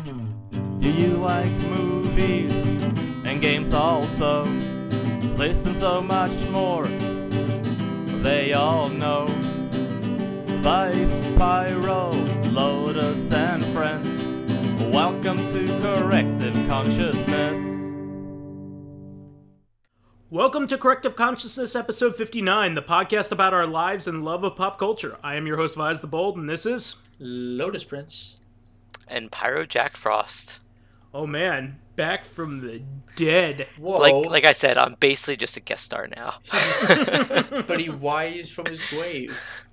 Do you like movies and games also? Listen, so much more they all know. Vyse, Pyro, Lotus and friends, welcome to Corrective Consciousness. Welcome to Corrective Consciousness, episode 59, the podcast about our lives and love of pop culture. I am your host, Vysethebold, and this is... Lotus Prince. And PyroJackFrost. Oh man, back from the dead. Whoa. Like I said, I'm basically just a guest star now. But he wised from his grave.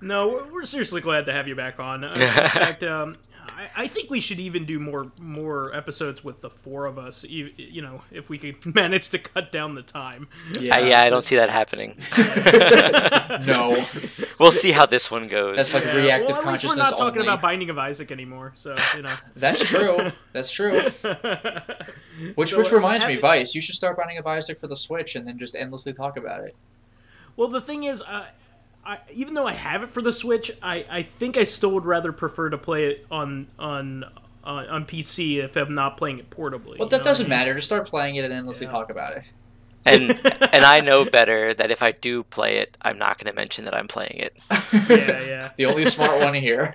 No, we're seriously glad to have you back on. In fact, I think we should even do more episodes with the four of us, you know, if we could manage to cut down the time. Yeah, I don't see that happening. No. We'll see how this one goes. That's like reactive at consciousness. Least we're not talking only. about Binding of Isaac anymore, so, you know. That's true. That's true. Which reminds me, Vyse, you should start Binding of Isaac for the Switch and then just endlessly talk about it. Well, the thing is, even though I have it for the Switch, I think I still would rather prefer to play it on PC if I'm not playing it portably. Well, that doesn't matter. Just start playing it and endlessly talk about it. And I know better that if I do play it, I'm not going to mention that I'm playing it. Yeah. The only smart one here.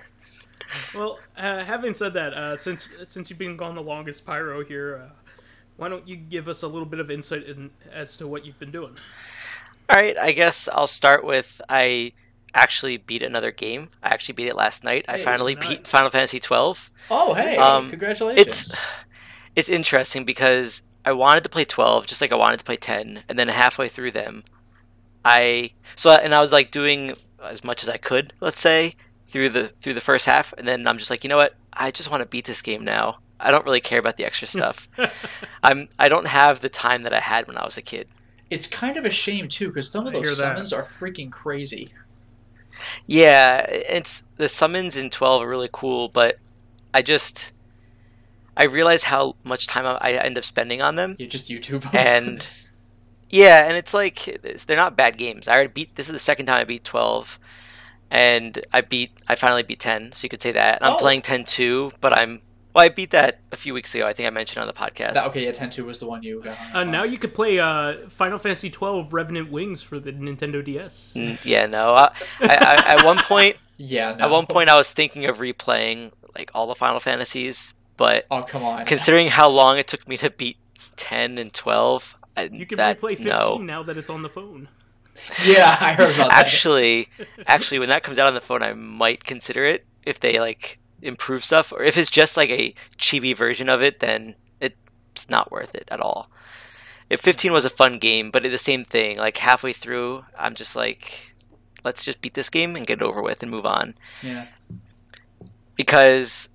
Well, having said that, since you've been gone the longest, Pyro here, why don't you give us a little bit of insight as to what you've been doing? All right, I guess I'll start with I actually beat another game. I actually beat it last night. Hey, I finally beat Final Fantasy XII. Oh, hey, congratulations. It's interesting because I wanted to play 12 just like I wanted to play 10, and then halfway through them, I was like doing as much as I could, let's say, through the first half, and then I'm just like, you know what? I just want to beat this game now. I don't really care about the extra stuff. I don't have the time that I had when I was a kid. It's kind of a shame, too, because some of those summons are freaking crazy. Yeah, the summons in 12 are really cool, but I realize how much time I end up spending on them. You just YouTube them. And yeah, and it's like, they're not bad games. This is the second time I beat 12, and I finally beat 10, so you could say that. I'm playing 10 too, but I beat that a few weeks ago. I think I mentioned on the podcast. Okay, yeah, 10-2 was the one you got. Now you could play Final Fantasy XII Revenant Wings for the Nintendo DS. Yeah, no. At one point, At one point, I was thinking of replaying like all the Final Fantasies, but come on. Considering how long it took me to beat 10 and 12, you can replay 15 now that it's on the phone. Yeah, I heard about that. Actually, when that comes out on the phone, I might consider it if they like improve stuff, or if it's just like a chibi version of it, then it's not worth it at all. If 15 was a fun game, but it's the same thing, like halfway through I'm just like, let's just beat this game and get it over with and move on. Yeah, because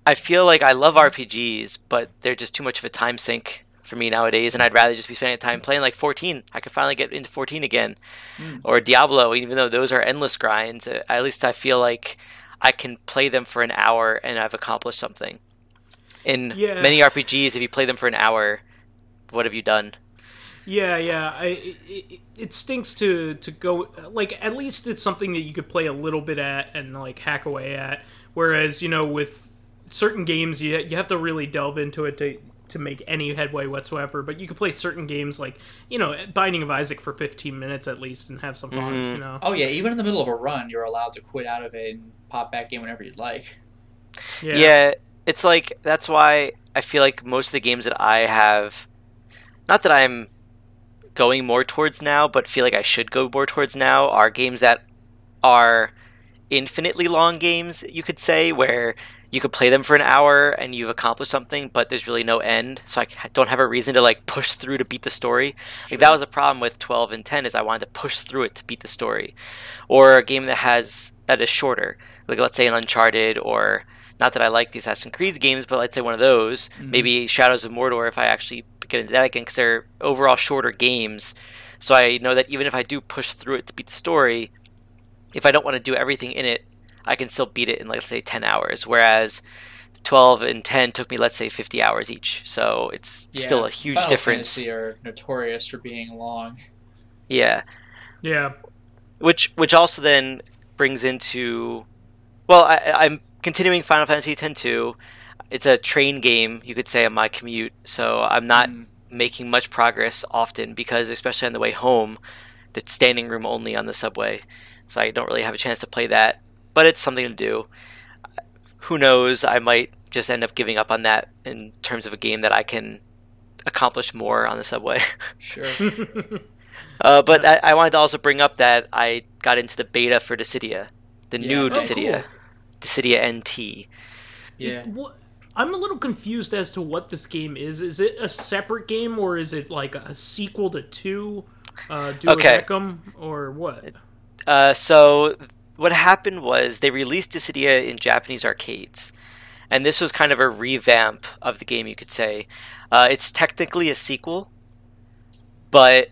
I feel like I love RPGs, but they're just too much of a time sink for me nowadays, and I'd rather just be spending time playing like 14. I could finally get into 14 again. Or Diablo, even though those are endless grinds, at least I feel like I can play them for an hour and I've accomplished something. In many RPGs, if you play them for an hour, what have you done? Yeah. It stinks to go, like, at least it's something that you could play a little bit at and, like, hack away at. Whereas, you know, with certain games, you have to really delve into it to make any headway whatsoever. But you could play certain games, like, you know, Binding of Isaac for 15 minutes at least and have some fun, you know? Oh, yeah, even in the middle of a run, you're allowed to quit out of it and pop back in whenever you'd like. Yeah, it's like, that's why I feel like most of the games that I have, not that I'm going more towards now, but feel like I should go more towards now, are games that are infinitely long games, you could say, where you could play them for an hour and you've accomplished something, but there's really no end, so I don't have a reason to like push through to beat the story. Like, that was a problem with 12 and 10, is I wanted to push through it to beat the story. Or a game that is shorter, like let's say an Uncharted, or not that I like the Assassin's Creed games, but let's say one of those, maybe Shadows of Mordor, if I actually get into that again, because they're overall shorter games. So I know that even if I do push through it to beat the story, if I don't want to do everything in it, I can still beat it in, let's say, 10 hours, whereas 12 and 10 took me, let's say, 50 hours each. So it's still a huge difference. Final Fantasy are notorious for being long. Yeah. Yeah. Which also then brings into... Well, I'm continuing Final Fantasy X-2. It's a train game, you could say, on my commute, so I'm not making much progress often because, especially on the way home, it's standing room only on the subway, so I don't really have a chance to play that. But it's something to do. Who knows? I might just end up giving up on that in terms of a game that I can accomplish more on the subway. Sure. But I wanted to also bring up that I got into the beta for Dissidia, the new Dissidia, cool. Dissidia NT. Yeah. I'm a little confused as to what this game is. Is it a separate game, or is it like a sequel to 2, Duodecum, or what? So what happened was they released Dissidia in Japanese arcades, and this was kind of a revamp of the game, you could say. It's technically a sequel, but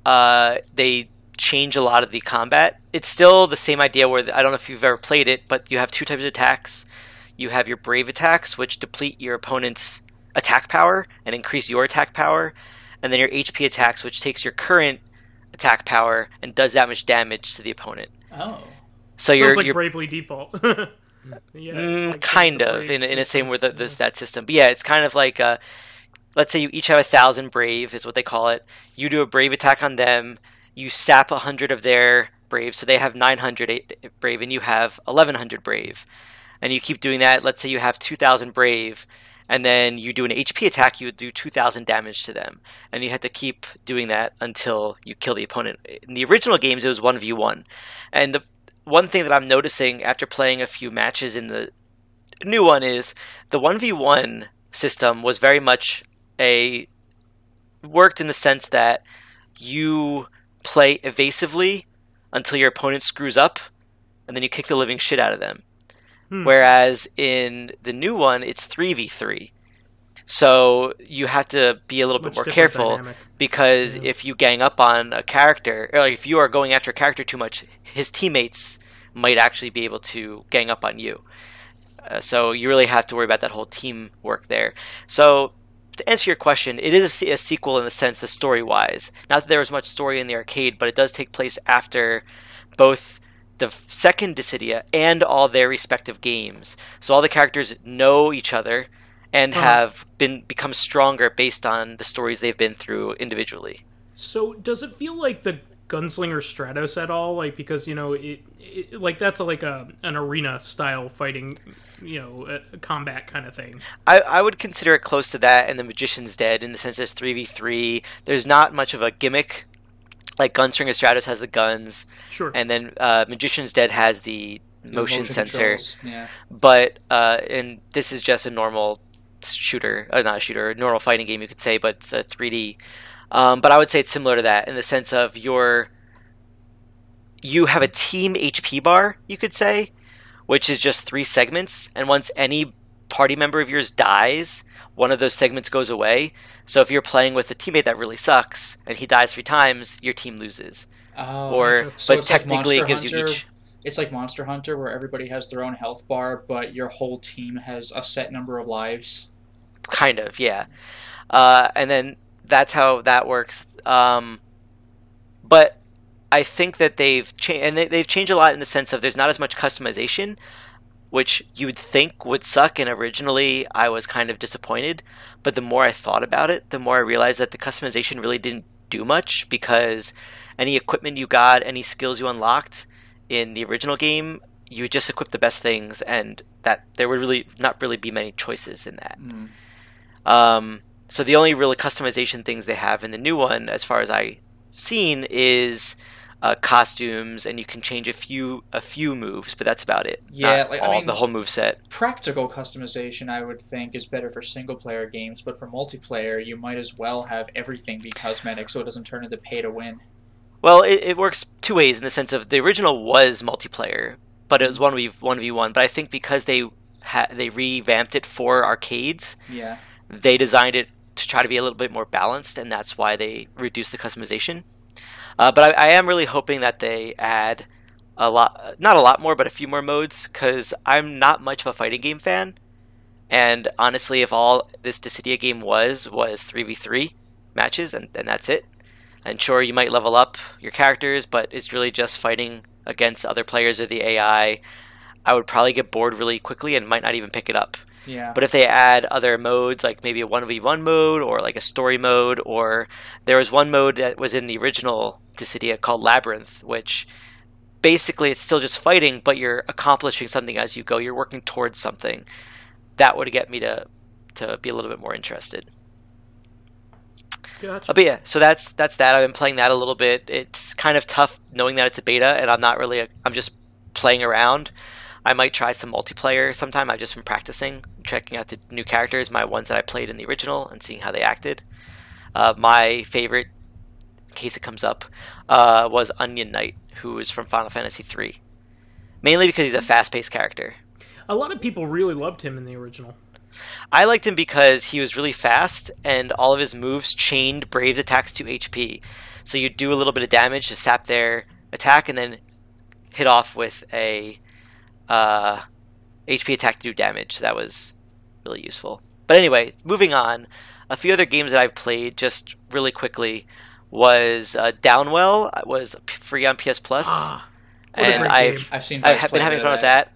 they change a lot of the combat. It's still the same idea where, I don't know if you've ever played it, but you have 2 types of attacks. You have your brave attacks, which deplete your opponent's attack power and increase your attack power, and then your HP attacks, which takes your current attack power and does that much damage to the opponent. Oh. So Sounds like Bravely Default. Kind of, in the same way that system. But yeah, it's kind of like, let's say you each have 1,000 brave, is what they call it. You do a brave attack on them, you sap 100 of their brave, so they have 900 brave, and you have 1,100 brave. And you keep doing that. Let's say you have 2,000 brave, and then you do an HP attack, you would do 2,000 damage to them. And you have to keep doing that until you kill the opponent. In the original games, it was 1v1. And the one thing that I'm noticing after playing a few matches in the new one is the 1v1 system was very much worked in the sense that you play evasively until your opponent screws up, and then you kick the living shit out of them. Whereas in the new one, it's 3v3. So you have to be a little bit more careful dynamic. Because if you gang up on a character, or like if you are going after a character too much, his teammates might actually be able to gang up on you. So you really have to worry about that whole teamwork there. So to answer your question, it is a sequel in the sense that story-wise. Not that there was much story in the arcade, but it does take place after both the second Dissidia and all their respective games. So all the characters know each other and have become stronger based on the stories they've been through individually. So does it feel like the Gunslinger Stratos at all? Like, because, you know, it like that's like an arena style fighting, you know, a combat kind of thing. I would consider it close to that, and the Magician's Dead in the sense it's 3v3. There's not much of a gimmick. Like Gunslinger Stratos has the guns, and then Magician's Dead has the motion sensor. Yeah. But and this is just a normal shooter, not a shooter, a normal fighting game, you could say, but it's a 3D. But I would say it's similar to that in the sense of you have a team HP bar, you could say, which is just 3 segments, and once any party member of yours dies, one of those segments goes away. So if you're playing with a teammate that really sucks and he dies 3 times, your team loses. But technically it gives you each. It's like Monster Hunter, where everybody has their own health bar, but your whole team has a set number of lives. Kind of, yeah. And then that's how that works. But I think that they've changed, and they've changed a lot in the sense of there's not as much customization, which you would think would suck, and originally I was kind of disappointed. But the more I thought about it, the more I realized that the customization really didn't do much, because any equipment you got, any skills you unlocked in the original game, you would just equip the best things, and that there would really not really be many choices in that. So the only really customization things they have in the new one, as far as I've seen, is costumes, and you can change a few moves, but that's about it. Yeah, the whole move set. Practical customization, I would think, is better for single player games, but for multiplayer, you might as well have everything be cosmetic, so it doesn't turn into pay to win. Well, it works 2 ways in the sense of the original was multiplayer, but it was 1v1. But I think because they revamped it for arcades, they designed it to try to be a little bit more balanced, and that's why they reduced the customization. But I am really hoping that they add not a lot more, but a few more modes, because I'm not much of a fighting game fan. And honestly, if all this Dissidia game was 3v3 matches, and that's it. And sure, you might level up your characters, but it's really just fighting against other players or the AI. I would probably get bored really quickly and might not even pick it up. Yeah. But if they add other modes, like maybe a 1v1 mode or like a story mode, or there was one mode that was in the original Dissidia called Labyrinth, which basically it's still just fighting, but you're accomplishing something as you go. You're working towards something. That would get me to be a little bit more interested. Gotcha. But yeah, so that's that. I've been playing that a little bit. It's kind of tough knowing that it's a beta, and I'm just playing around. I might try some multiplayer sometime. I've just been practicing, checking out the new characters, my ones that I played in the original, and seeing how they acted. My favorite, in case it comes up, was Onion Knight, who is from Final Fantasy III. Mainly because he's a fast-paced character. A lot of people really loved him in the original. I liked him because he was really fast, and all of his moves chained Brave's attacks to HP. So you do a little bit of damage to sap their attack, and then hit off with a HP attack to do damage. So that was really useful. But anyway, moving on. A few other games that I've played just really quickly was Downwell. It was free on PS Plus, and I've seen been having fun with that.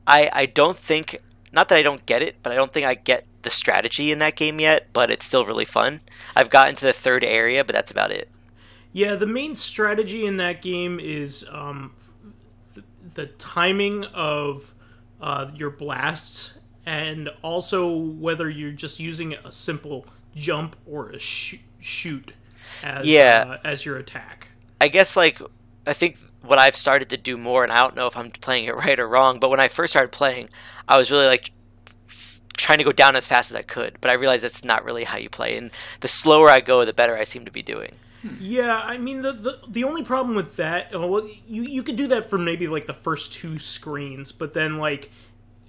I don't think, not that I don't get it, but I don't think I get the strategy in that game yet. But it's still really fun. I've gotten to the third area, but that's about it. Yeah, the main strategy in that game is the timing of your blasts, and also whether you're just using a simple jump or a shoot as your attack. I guess I think what I've started to do more, and I don't know if I'm playing it right or wrong, but when I first started playing, I was really trying to go down as fast as I could, but I realized that's not really how you play, and the slower I go, the better I seem to be doing. Yeah, I mean, the only problem with that, well, you could do that for maybe the first two screens, but then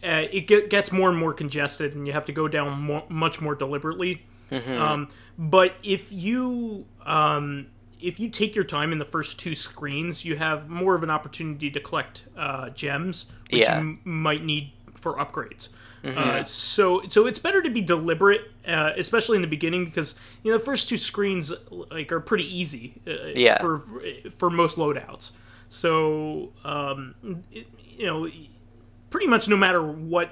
it gets more and more congested, and you have to go down much more deliberately. Mm-hmm. But if you take your time in the first two screens, you have more of an opportunity to collect gems, which you might need for upgrades. Mm-hmm. So it's better to be deliberate, especially in the beginning, because the first two screens are pretty easy for most loadouts. So pretty much no matter what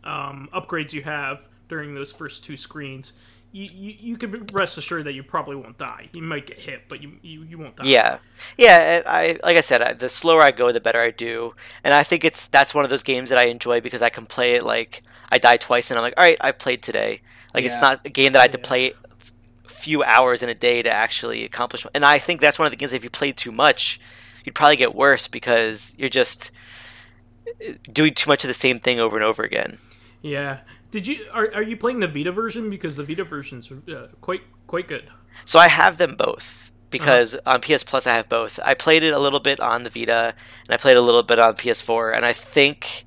upgrades you have during those first two screens, you could rest assured that you probably won't die. You might get hit, but you won't die. Yeah. Like I said, the slower I go, the better I do, and I think that's one of those games that I enjoy because I can play it I die twice, and I'm like, all right, I played today. It's not a game that I had to play a few hours in a day to actually accomplish. And I think that's one of the games that if you played too much, you'd probably get worse because you're just doing too much of the same thing over and over again. Yeah. Are you playing the Vita version? Because the Vita version's quite good. So I have them both because on PS Plus I have both. I played it a little bit on the Vita and I played a little bit on PS4, and I think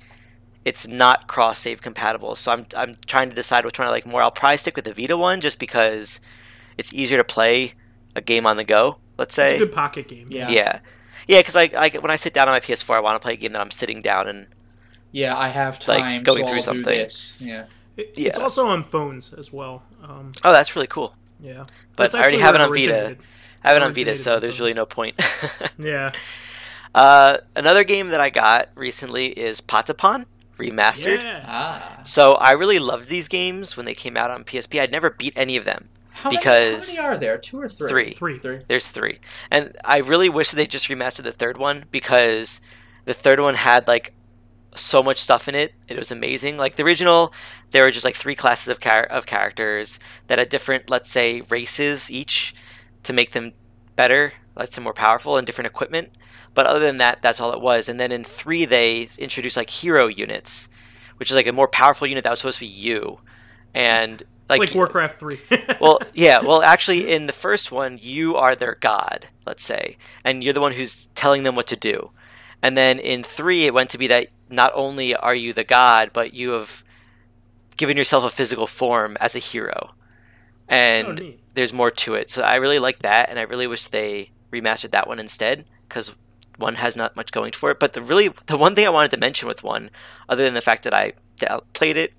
it's not cross-save compatible. So I'm trying to decide which one I like more. I'll probably stick with the Vita one just because it's easier to play a game on the go. Let's say it's a good pocket game. Yeah. Because when I sit down on my PS4, I want to play a game that I'm sitting down and I have time going through I'll something. Do this. Yeah. It's also on phones as well. Oh, that's really cool. Yeah. But I already have it on Vita. I have it on Vita, so there's really no point. Yeah. Another game that I got recently is Patapon Remastered. Yeah. So I really loved these games when they came out on PSP. I'd never beat any of them. How many are there? 2 or 3? Three. There's 3. And I really wish they just remastered the third one because the third one had so much stuff in it. It was amazing. The original, there were just 3 classes of characters that had different, let's say, races each to make them better, let's say more powerful, and different equipment. But other than that, that's all it was. And then in 3, they introduced hero units, which is a more powerful unit that was supposed to be you. And like Warcraft 3. Well, actually, in the first one, you are their god, let's say, and you're the one who's telling them what to do. And then in 3, it went to be that not only are you the god, but you have given yourself a physical form as a hero. And there's more to it. So I really like that, and I really wish they remastered that one instead, because 1 has not much going for it. But the one thing I wanted to mention with 1, other than the fact that I played it,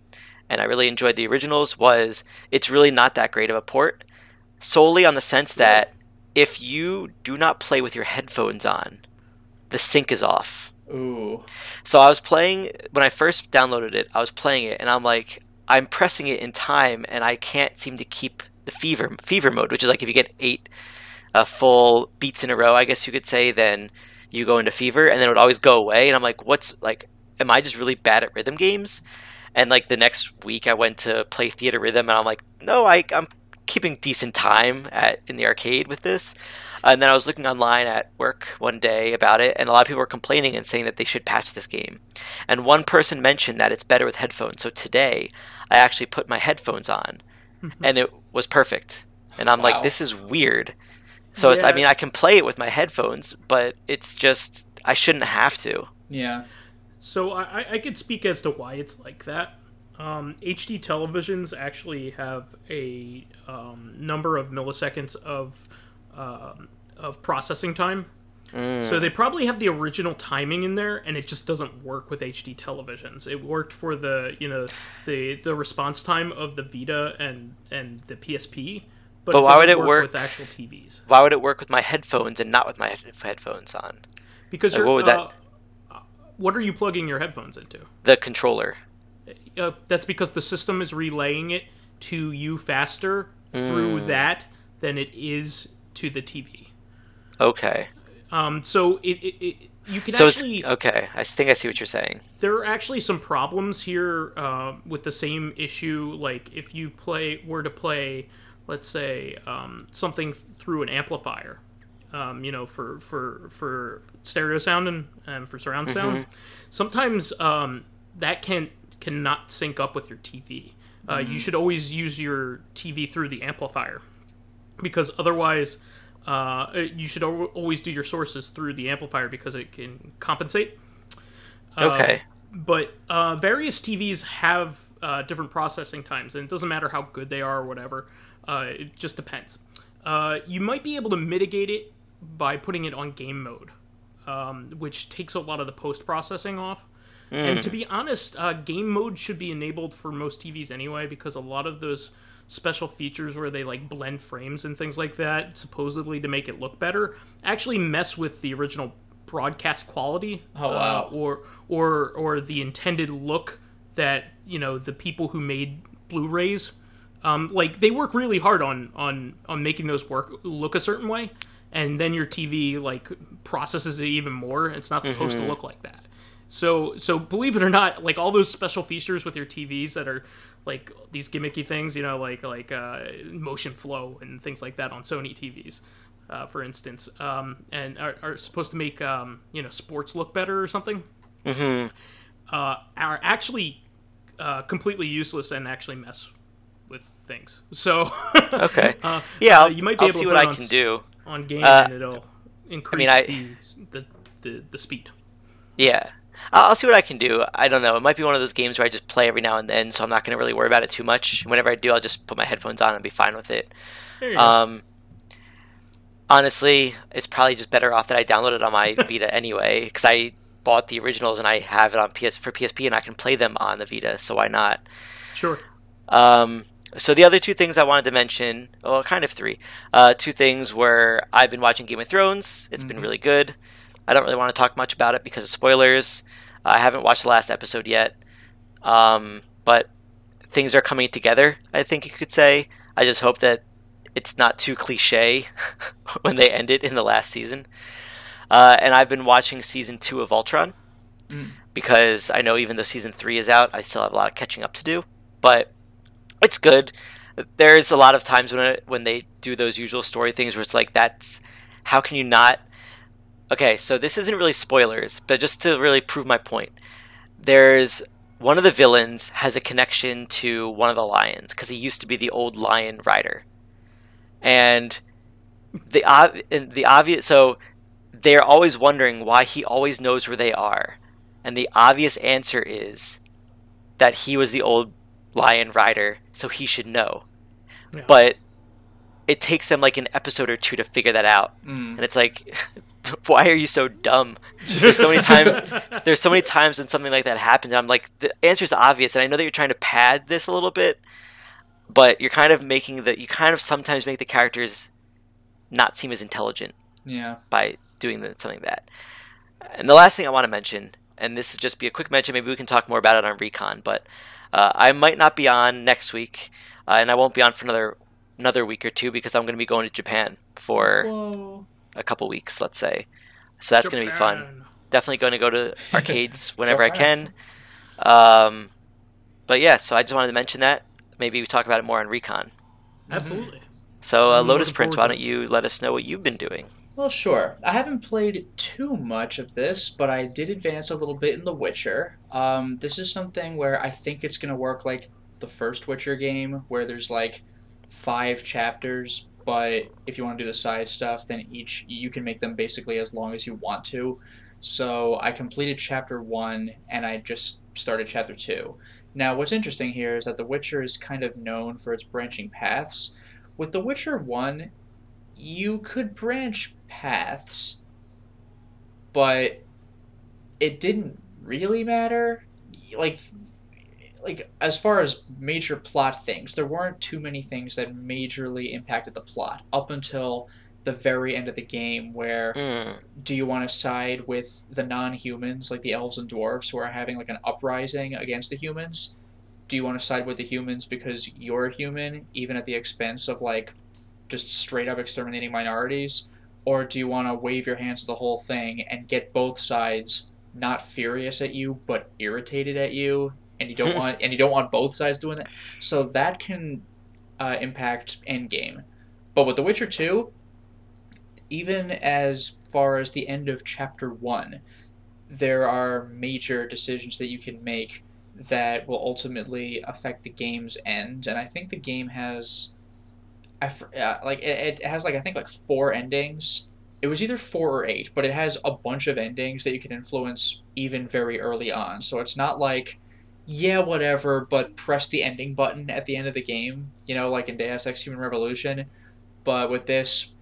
and I really enjoyed the originals, was it's really not that great of a port, solely on the sense that if you do not play with your headphones on, the sync is off. Ooh. So I was playing, when I first downloaded it, I was playing it, and I'm like, I'm pressing it in time, and I can't seem to keep the fever mode, which is like if you get 8 full beats in a row, I guess you could say, then you go into fever, and then it would always go away, and I'm like, am I just really bad at rhythm games? And like the next week I went to play Theater Rhythm, and I'm like, no, I'm keeping decent time in the arcade with this. And then I was looking online at work one day about it, and a lot of people were complaining and saying that they should patch this game. And one person mentioned that it's better with headphones. So today, I actually put my headphones on, and it was perfect. And I'm like, this is weird. So I mean, I can play it with my headphones, but it's just, I shouldn't have to. Yeah. So I could speak as to why it's like that. HD televisions actually have a number of milliseconds of processing time. So they probably have the original timing in there, and it just doesn't work with HD televisions. It worked for the the response time of the Vita and the PSP, but why would it work with actual TVs? Why would it work with my headphones and not with my headphones on? Because like, what are you plugging your headphones into? The controller. That's because the system is relaying it to you faster through that than it is to the TV. Okay. So you can actually... Okay, I think I see what you're saying. There are actually some problems here with the same issue. Like, if you were to play, let's say, something through an amplifier, for stereo sound and for surround sound, sometimes that cannot sync up with your TV. You should always use your TV through the amplifier, because otherwise... you should always do your sources through the amplifier because it can compensate. Okay. But various TVs have different processing times, and it doesn't matter how good they are or whatever. It just depends. You might be able to mitigate it by putting it on game mode, which takes a lot of the post-processing off. And to be honest, game mode should be enabled for most TVs anyway, because a lot of those special features where they like blend frames and things like that, supposedly to make it look better, actually mess with the original broadcast quality. Oh wow! Or the intended look that the people who made Blu-rays, like they work really hard on making those look a certain way, and then your TV like processes it even more. It's not supposed to look like that. So believe it or not, like all those special features with your TVs that are like these gimmicky things, like motion flow and things like that on Sony TVs, for instance, and are supposed to make sports look better or something, are actually completely useless and actually mess with things. So okay, yeah, you might be I'll able see to what put I can do on game, and it'll increase the speed. Yeah. I'll see what I can do. I don't know. It might be one of those games where I just play every now and then, so I'm not going to really worry about it too much. Whenever I do, I'll just put my headphones on and be fine with it. There you go. Honestly, it's probably just better off that I download it on my Vita anyway, because I bought the originals and I have it on for PSP, and I can play them on the Vita, so why not? Sure. So the other two things I wanted to mention, well, kind of three. Two things were I've been watching Game of Thrones. It's been really good. I don't really want to talk much about it because of spoilers. I haven't watched the last episode yet. But things are coming together, I think you could say. I just hope that it's not too cliche when they end it in the last season. And I've been watching Season 2 of Voltron. Because I know even though Season 3 is out, I still have a lot of catching up to do. But it's good. There's a lot of times when they do those usual story things where it's like, how can you not... Okay, so this isn't really spoilers, but just to really prove my point, there's one of the villains has a connection to one of the lions because he used to be the old lion rider, and the obvious. So they're always wondering why he always knows where they are, and the obvious answer is that he was the old lion rider, so he should know. Yeah. But it takes them like an episode or two to figure that out, and it's like. Why are you so dumb? There's so many times when something like that happens. I'm like, the answer is obvious, and I know that you're trying to pad this a little bit, but you're kind of sometimes make the characters not seem as intelligent. Yeah. By doing something like that. And the last thing I want to mention, and this is just be a quick mention, maybe we can talk more about it on Recon, but I might not be on next week, and I won't be on for another week or two because I'm going to be going to Japan for a couple weeks, let's say. So that's going to be fun. Definitely going to go to arcades whenever I can. But yeah, so I just wanted to mention that. Maybe we talk about it more on Recon. Absolutely. So Lotus Prince, why don't you let us know what you've been doing? Well, sure. I haven't played too much of this, but I did advance a little bit in The Witcher. This is something where I think it's going to work like the first Witcher game, where there's like 5 chapters, but if you want to do the side stuff, then you can make them basically as long as you want to. So I completed Chapter 1, and I just started Chapter 2. Now, what's interesting here is that The Witcher is kind of known for its branching paths. With The Witcher 1, you could branch paths, but it didn't really matter. Like as far as major plot things, there weren't too many things that majorly impacted the plot up until the very end of the game, where do you want to side with the non-humans, like the elves and dwarves, who are having like an uprising against the humans? Do you want to side with the humans because you're a human, even at the expense of like just straight up exterminating minorities? Or do you want to wave your hands to the whole thing and get both sides not furious at you but irritated at you, and you don't want both sides doing that? So that can impact endgame. But with The Witcher 2, even as far as the end of Chapter 1, there are major decisions that you can make that will ultimately affect the game's end. And I think the game has it has I think 4 endings. It was either 4 or 8, but it has a bunch of endings that you can influence even very early on. So it's not like, yeah, whatever, but press the ending button at the end of the game, like in Deus Ex Human Revolution. But with this,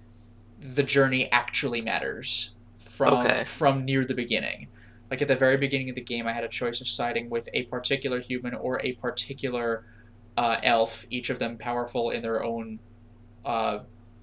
the journey actually matters from near the beginning. Like at the very beginning of the game, I had a choice of siding with a particular human or a particular elf, each of them powerful in their own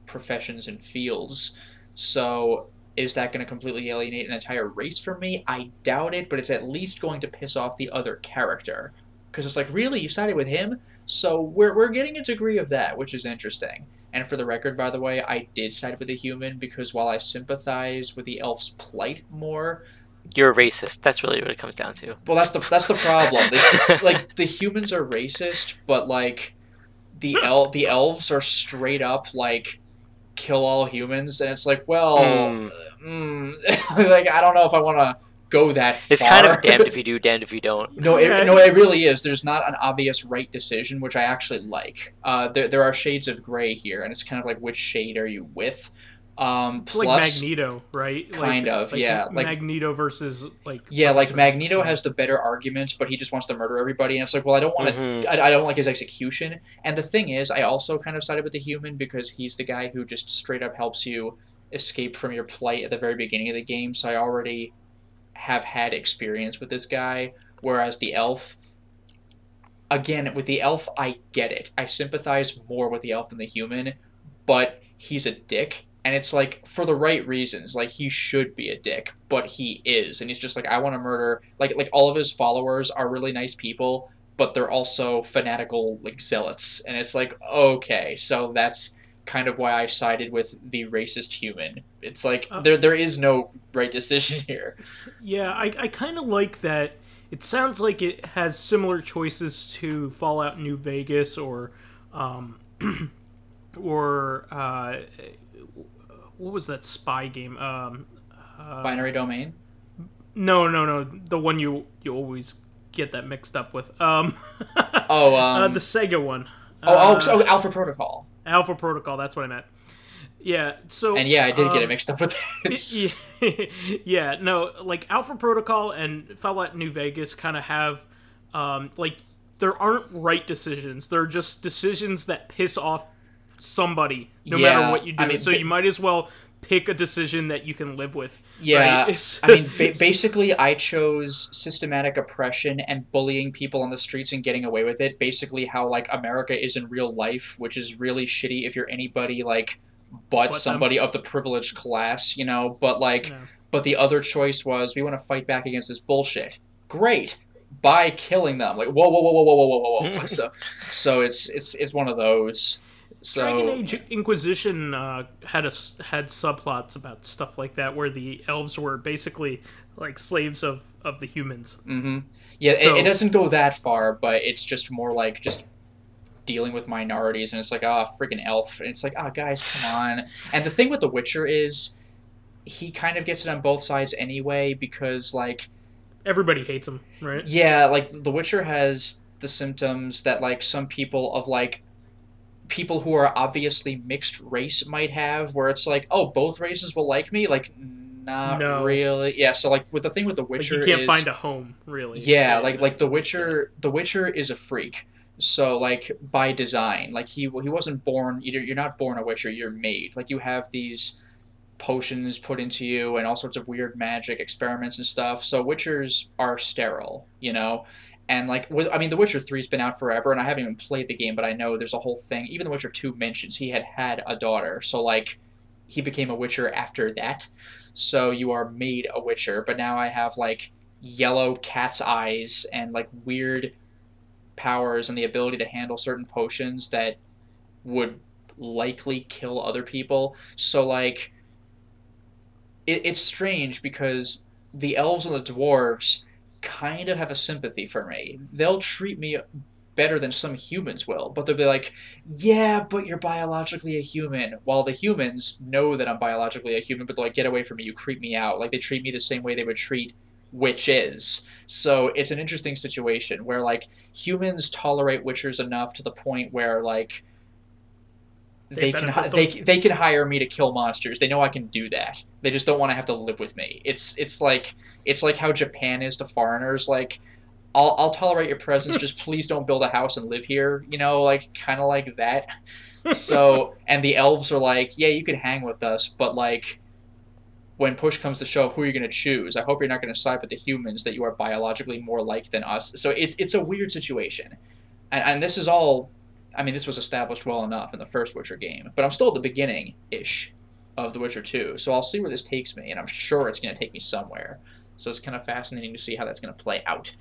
professions and fields. So is that going to completely alienate an entire race from me? I doubt it, but it's at least going to piss off the other character. Because it's like, really? You sided with him? So we're getting a degree of that, which is interesting. And for the record, by the way, I did side with the human because while I sympathize with the elf's plight more... You're a racist. That's really what it comes down to. Well, that's the problem. The humans are racist, but the elves are straight up kill all humans, and it's like, well, I don't know if I want to go that far. It's kind of damned if you do, damned if you don't. No, it really is. There's not an obvious right decision, which I actually like. There are shades of gray here, and it's kind of like, which shade are you with? It's like Magneto, right? Kind of, yeah. Magneto versus Magneto has the better arguments, but he just wants to murder everybody, and it's like, well, I don't want to. I don't like his execution. And the thing is, I also kind of sided with the human because he's the guy who just straight up helps you escape from your plight at the very beginning of the game. So I already have had experience with this guy, whereas the elf. Again, with the elf, I get it. I sympathize more with the elf than the human, but he's a dick. And it's for the right reasons. He should be a dick, but he is. And he's just I want to murder... all of his followers are really nice people, but they're also fanatical, zealots. And it's okay, so that's kind of why I sided with the racist human. It's there is no right decision here. Yeah, I kind of like that. It sounds like it has similar choices to Fallout New Vegas or what was that spy game? Binary Domain? No. The one you always get that mixed up with. The Sega one. Alpha Protocol. Alpha Protocol, that's what I meant. Yeah, so... And yeah, I did get it mixed up with that. Yeah, no, Alpha Protocol and Fallout New Vegas kind of have, there aren't right decisions. They're just decisions that piss off somebody, no matter what you do. So you might as well pick a decision that you can live with. Yeah, right? Basically, I chose systematic oppression and bullying people on the streets and getting away with it. Basically, how America is in real life, which is really shitty if you're anybody but somebody of the privileged class, But but the other choice was, we want to fight back against this bullshit. Great, by killing them. Like, whoa, whoa, whoa, whoa, whoa, whoa, whoa, whoa. So it's one of those. So Dragon Age Inquisition had subplots about stuff like that, where the elves were basically like slaves of the humans. Mm-hmm. Yeah, So, it doesn't go that far, but it's just more like just dealing with minorities, and it's like, freaking elf. And it's like, guys, come on. And the thing with The Witcher is, he kind of gets it on both sides anyway, because, like... everybody hates him, right? Yeah, like, The Witcher has the symptoms that, like, some people of, like, people who are obviously mixed race might have, where it's like, oh, both races will like me? Like, not really. Yeah, so, like, with the thing with The Witcher like, you can't find a home, really. Yeah, like The Witcher is a freak. So, like, by design, like, he wasn't born, you're not born a Witcher, you're made. Like, you have these potions put into you and all sorts of weird magic experiments and stuff. So Witchers are sterile, you know? And, like, The Witcher 3's been out forever, and I haven't even played the game, but I know there's a whole thing. Even The Witcher 2 mentions he had a daughter, so, like, he became a Witcher after that. So you are made a Witcher, but now I have, like, yellow cat's eyes and, like, weird powers and the ability to handle certain potions that would likely kill other people. So, like, it's strange because the elves and the dwarves kind of have a sympathy for me. They'll treat me better than some humans will, but they'll be like, yeah, but you're biologically a human. While the humans know that I'm biologically a human, but they're like, get away from me, you creep me out. Like, they treat me the same way they would treat witches. So it's an interesting situation where, like, humans tolerate witchers enough to the point where, like, they can hire me to kill monsters. They know I can do that. They just don't want to have to live with me. It's like how Japan is to foreigners. Like, I'll tolerate your presence, just please don't build a house and live here. You know, like, kind of like that. So, and the elves are like, yeah, you can hang with us, but, like, when push comes to shove, who are you going to choose? I hope you're not going to side with the humans that you are biologically more like than us. So it's a weird situation. And this is all... I mean, this was established well enough in the first Witcher game, but I'm still at the beginning-ish of The Witcher 2, so I'll see where this takes me, and I'm sure it's going to take me somewhere. So it's kind of fascinating to see how that's going to play out.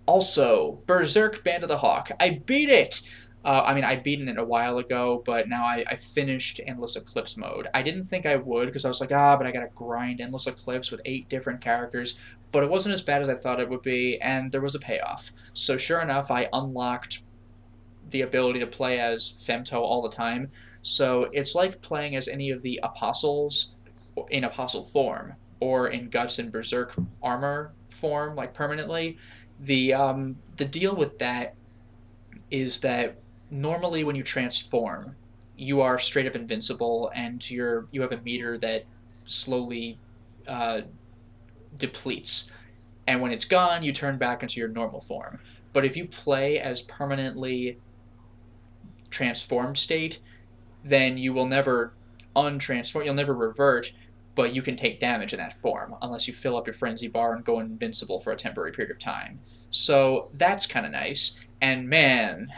Also, Berserk Band of the Hawk. I beat it! I'd beaten it a while ago, but now I finished Endless Eclipse mode. I didn't think I would, because I was like, but I gotta grind Endless Eclipse with 8 different characters, but it wasn't as bad as I thought it would be, and there was a payoff. So sure enough, I unlocked the ability to play as Femto all the time. So it's like playing as any of the apostles in apostle form, or in Guts and Berserk armor form, like permanently. The deal with that is that normally when you transform, you are straight up invincible, and you have a meter that slowly depletes. And when it's gone, you turn back into your normal form. But if you play as permanently transformed state, then you will never untransform, you'll never revert, but you can take damage in that form, unless you fill up your frenzy bar and go invincible for a temporary period of time. So that's kind of nice. And man,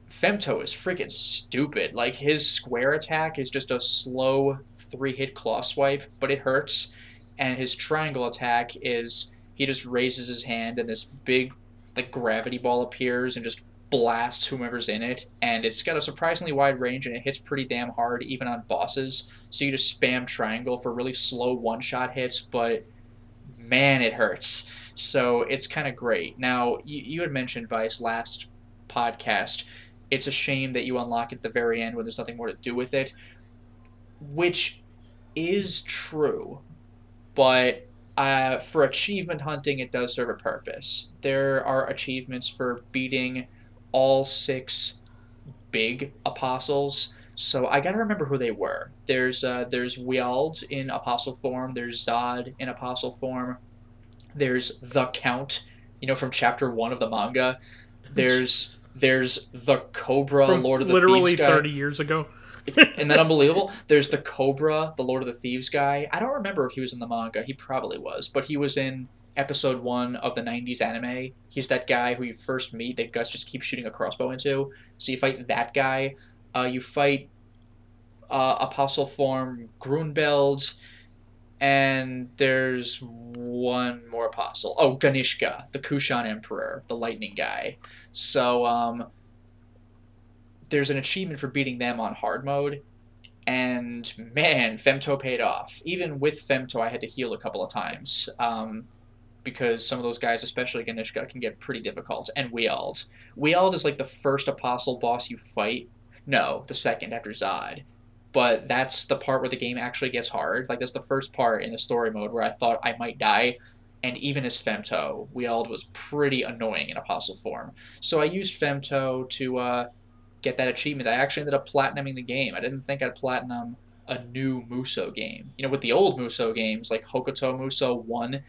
Femto is freaking stupid. Like, his square attack is just a slow 3-hit claw swipe, but it hurts. And his triangle attack is, he just raises his hand and this big, like, gravity ball appears and just blasts whomever's in it, and it's got a surprisingly wide range, and it hits pretty damn hard even on bosses. So you just spam triangle for really slow one-shot hits, but man, it hurts. So it's kind of great. Now, you had mentioned, Vyse, last podcast, it's a shame that you unlock it at the very end when there's nothing more to do with it, which is true, but for achievement hunting, it does serve a purpose. There are achievements for beating all 6 big apostles, so I gotta remember who they were. There's Weald in apostle form, there's Zod in apostle form, there's the Count, from chapter 1 of the manga, there's the Cobra, from Lord of the Thieves guy. Literally 30 years ago. Isn't that unbelievable? There's the Cobra, the Lord of the Thieves guy. I don't remember if he was in the manga, he probably was, but he was in episode 1 of the 90s anime. He's that guy who you first meet that Gus just keeps shooting a crossbow into. So you fight that guy. You fight Apostle form Grunbeld. And there's one more apostle. Oh, Ganishka, the Kushan Emperor, the lightning guy. So, there's an achievement for beating them on hard mode. And, man, Femto paid off. Even with Femto, I had to heal a couple of times. Because some of those guys, especially Ganishka, can get pretty difficult. And Weald. Weald is like the first apostle boss you fight. No, the second after Zod. But that's the part where the game actually gets hard. Like, that's the first part in the story mode where I thought I might die. And even as Femto, Weald was pretty annoying in apostle form. So I used Femto to get that achievement. I actually ended up platinuming the game. I didn't think I'd platinum a new Muso game. You know, with the old Muso games, like Hokuto Muso 1,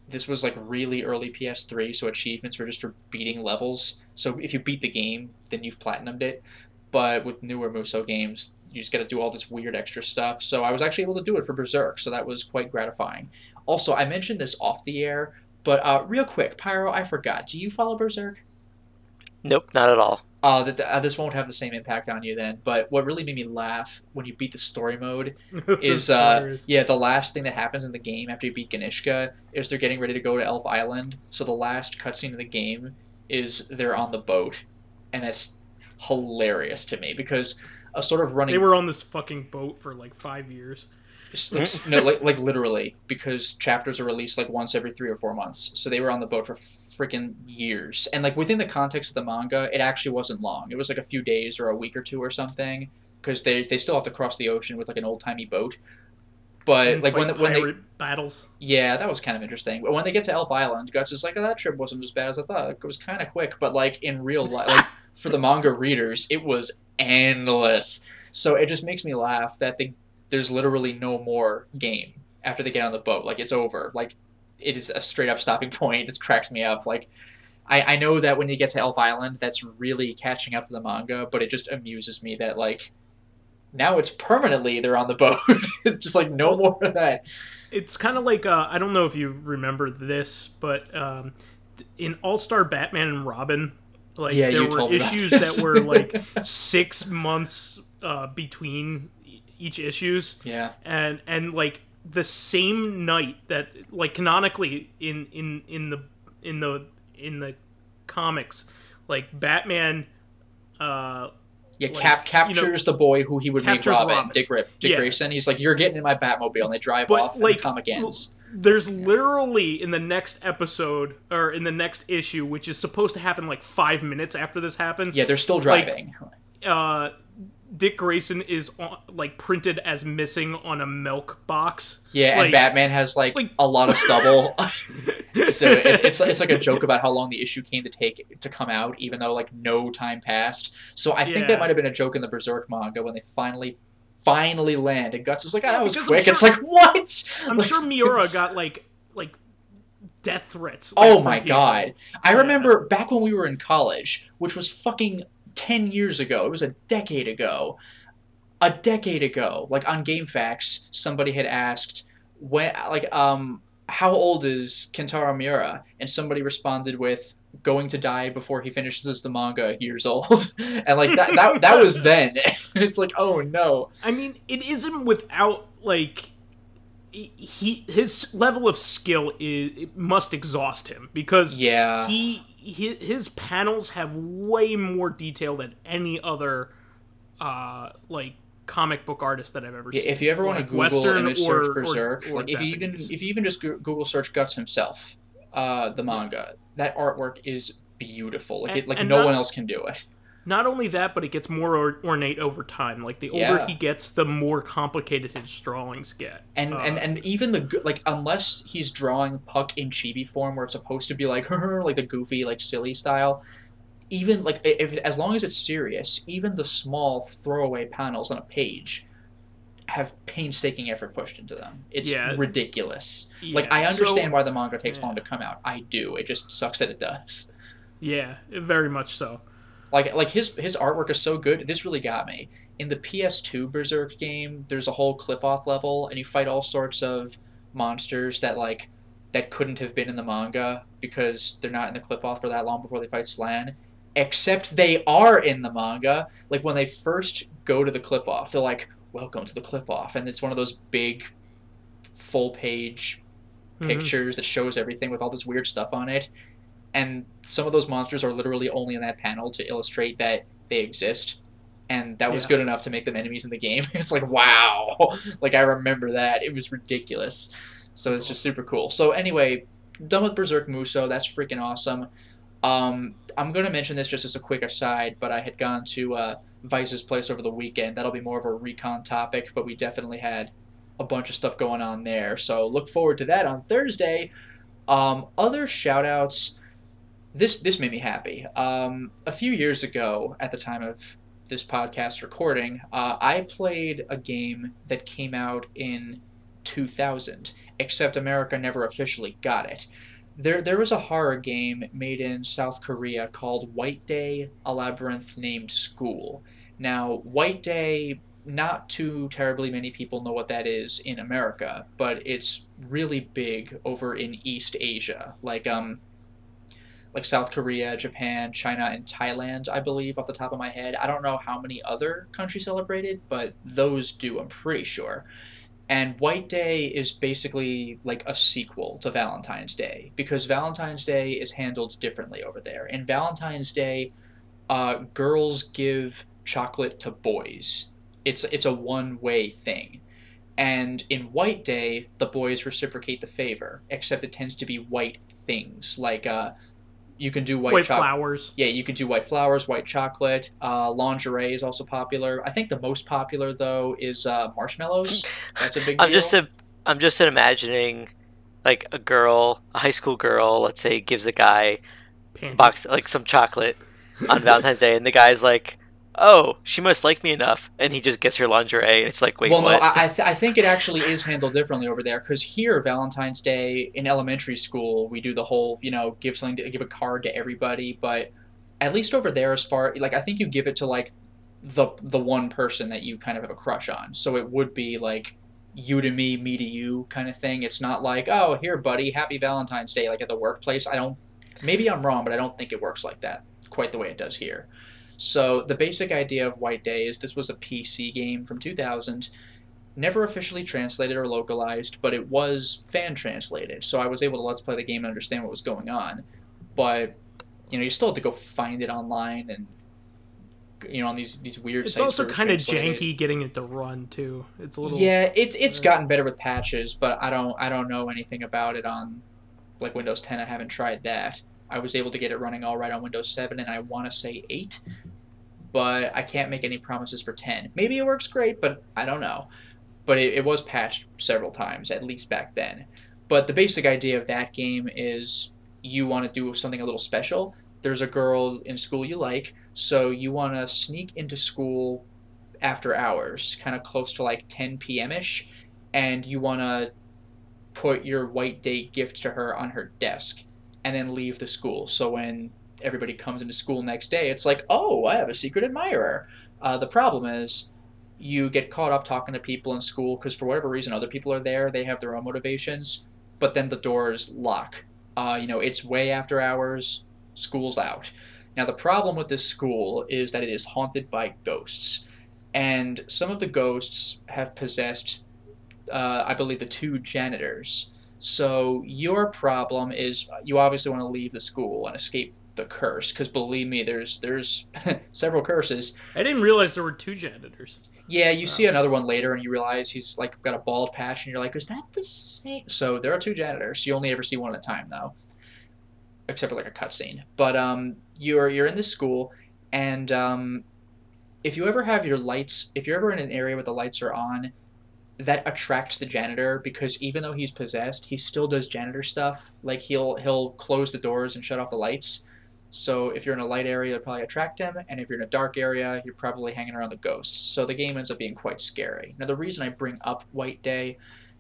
this was like really early PS3, so achievements were just for beating levels. So if you beat the game, then you've platinumed it. But with newer Muso games, you just got to do all this weird extra stuff. So I was actually able to do it for Berserk, so that was quite gratifying. Also, I mentioned this off the air, but real quick, Pyro, I forgot. Do you follow Berserk? Nope, not at all. This won't have the same impact on you then, but what really made me laugh when you beat the story mode is, the last thing that happens in the game after you beat Ganishka is they're getting ready to go to Elf Island, so the last cutscene of the game is they're on the boat, and that's hilarious to me, because a sort of running... They were on this fucking boat for like 5 years. No, like literally, because chapters are released like once every 3 or 4 months. So they were on the boat for freaking years. And like within the context of the manga, it actually wasn't long. It was like a few days or a week or two or something, because they still have to cross the ocean with like an old-timey boat. But like when they battles. Yeah, that was kind of interesting. But when they get to Elf Island, Guts is like, oh, that trip wasn't as bad as I thought. It was kind of quick, but like in real life, like for the manga readers, it was endless. So it just makes me laugh that there's literally no more game after they get on the boat. Like, it's over. Like, it is a straight-up stopping point. It just cracks me up. Like, I know that when you get to Elf Island, that's really catching up to the manga, but it just amuses me that, like, now it's permanently they're on the boat. It's just, like, no more of that. It's kind of like, I don't know if you remember this, but in All-Star Batman and Robin, like, there were issues that were, like, 6 months between each issues, and like the same night that, like, canonically in the comics, like Batman captures the boy who he would make Robin. Dick Grayson. He's like, you're getting in my Batmobile, and they drive off, like, and the comic ends. There's literally, in the next episode, or in the next issue, which is supposed to happen like 5 minutes after this happens. Yeah, they're still driving. Like, Dick Grayson is like printed as missing on a milk box. Yeah, like, and Batman has like a lot of stubble. So it's like a joke about how long the issue came to take to come out, even though like no time passed. So I think that might have been a joke in the Berserk manga when they finally land, and Guts is like, that was quick. It's like, what? I'm sure Miura got like death threats. Oh my god! I remember back when we were in college, which was fucking 10 years ago. It was a decade ago. Like, on GameFAQs, somebody had asked, how old is Kentaro Miura? And somebody responded with, going to die before he finishes the manga, years old. And, like, that was then. It's like, oh, no. I mean, it isn't without, like... his level of skill it must exhaust him, because his panels have way more detail than any other like comic book artist that I've ever seen. If you ever want to Google Western image search Berserk, or like if you even just Google search Guts himself, the manga, that artwork is beautiful. Like, no one else can do it. Not only that, but it gets more ornate over time. Like, the older he gets, the more complicated his drawings get. And even unless he's drawing Puck in chibi form, where it's supposed to be like like the goofy, like, silly style, even like as long as it's serious, even the small throwaway panels on a page have painstaking effort pushed into them. It's ridiculous. Like, I understand why the manga takes long to come out. I do. It just sucks that it does. Yeah, very much so. Like his artwork is so good. This really got me. In the PS2 Berserk game, there's a whole clip-off level, and you fight all sorts of monsters that couldn't have been in the manga because they're not in the clip-off for that long before they fight Slan. Except they are in the manga. Like, when they first go to the clip-off, they're like, welcome to the clip-off, and it's one of those big full-page pictures that shows everything with all this weird stuff on it. And some of those monsters are literally only in that panel to illustrate that they exist. And that was good enough to make them enemies in the game. It's like, wow. Like, I remember that. It was ridiculous. So it's just super cool. So anyway, done with Berserk Muso. That's freaking awesome. I'm going to mention this just as a quick aside, but I had gone to Vyse's place over the weekend. That'll be more of a recon topic, but we definitely had a bunch of stuff going on there. So look forward to that on Thursday. Other shout-outs. This made me happy. A few years ago, at the time of this podcast recording, I played a game that came out in 2000, except America never officially got it. There was a horror game made in South Korea called White Day, a Labyrinth Named School. Now, White Day, not too terribly many people know what that is in America, but it's really big over in East Asia, like South Korea, Japan, China, and Thailand, I believe, off the top of my head. I don't know how many other countries celebrated, but those do, I'm pretty sure. And White Day is basically like a sequel to Valentine's Day, because Valentine's Day is handled differently over there. In Valentine's Day, girls give chocolate to boys. It's a one-way thing. And in White Day, the boys reciprocate the favor, except it tends to be white things, like you can do white flowers. Yeah, you can do white flowers, white chocolate. Lingerie is also popular. I think the most popular, though, is marshmallows. That's a big deal. I'm just imagining, like, a high school girl, let's say, gives a guy some chocolate on Valentine's Day, and the guy's like, oh, she must like me enough, and he just gets her lingerie, and it's like, wait, what? No, I think it actually is handled differently over there, because here, Valentine's Day, in elementary school, we do the whole, give a card to everybody, but at least over there, I think you give it to, like, the one person that you kind of have a crush on, so it would be, like, you to me, me to you kind of thing. It's not like, oh, here, buddy, happy Valentine's Day, like at the workplace. Maybe I'm wrong, but I don't think it works like that quite the way it does here. So the basic idea of White Day is this was a PC game from 2000, never officially translated or localized, but it was fan translated. So I was able to let's play the game and understand what was going on. But you still had to go find it online and on these weird sites. It's also kind of janky getting it to run too. It's a little it's gotten better with patches, but I don't know anything about it on like Windows 10. I haven't tried that. I was able to get it running all right on Windows 7 and I want to say 8, but I can't make any promises for 10. Maybe it works great, but I don't know. But it was patched several times, at least back then. But the basic idea of that game is you want to do something a little special. There's a girl in school you like, so you want to sneak into school after hours, kind of close to like 10 p.m.-ish, and you want to put your White Day gift to her on her desk, and then leave the school. So when everybody comes into school next day, it's like, oh, I have a secret admirer. The problem is you get caught up talking to people in school because for whatever reason other people are there. They have their own motivations, but then the doors lock. It's way after hours. School's out. Now, the problem with this school is that it is haunted by ghosts. And some of the ghosts have possessed, I believe, the 2 janitors. So your problem is you obviously want to leave the school and escape the curse, because believe me, there's several curses. I didn't realize there were 2 janitors. Yeah, you see another one later and you realize he's like got a bald patch and you're like, is that the same? So there are 2 janitors. You only ever see one at a time though, except for like a cutscene. But you're in this school, and if you ever have your lights, if you're ever in an area where the lights are on, that attracts the janitor, because even though he's possessed, he still does janitor stuff. Like he'll close the doors and shut off the lights. So if you're in a light area, it'll probably attract him, and if you're in a dark area, you're probably hanging around the ghosts. So the game ends up being quite scary. Now, the reason I bring up White Day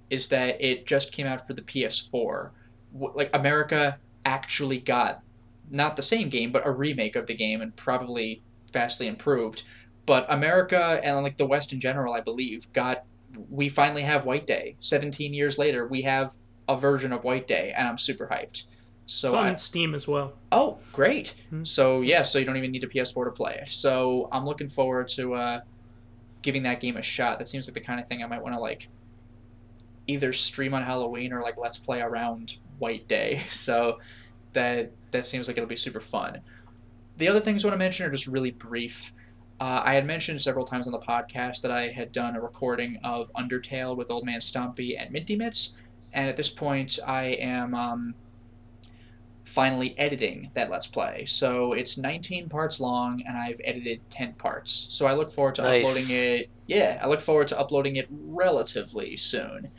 is that it just came out for the PS4. Like, America actually got not the same game, but a remake of the game, and probably vastly improved. But America and like the West in general, I believe, we finally have White Day. 17 years later, we have a version of White Day, and I'm super hyped. So it's on Steam as well. Oh, great. Mm-hmm. So you don't even need a PS4 to play it. So I'm looking forward to giving that game a shot. That seems like the kind of thing I might want to like either stream on Halloween or like Let's Play around White Day. So that seems like it'll be super fun. The other things I want to mention are just really brief. I had mentioned several times on the podcast that I had done a recording of Undertale with Old Man Stompy and Minty Mitts, and at this point I am finally editing that Let's Play. So it's 19 parts long, and I've edited 10 parts. So I look forward to uploading it. Yeah, I look forward to uploading it relatively soon.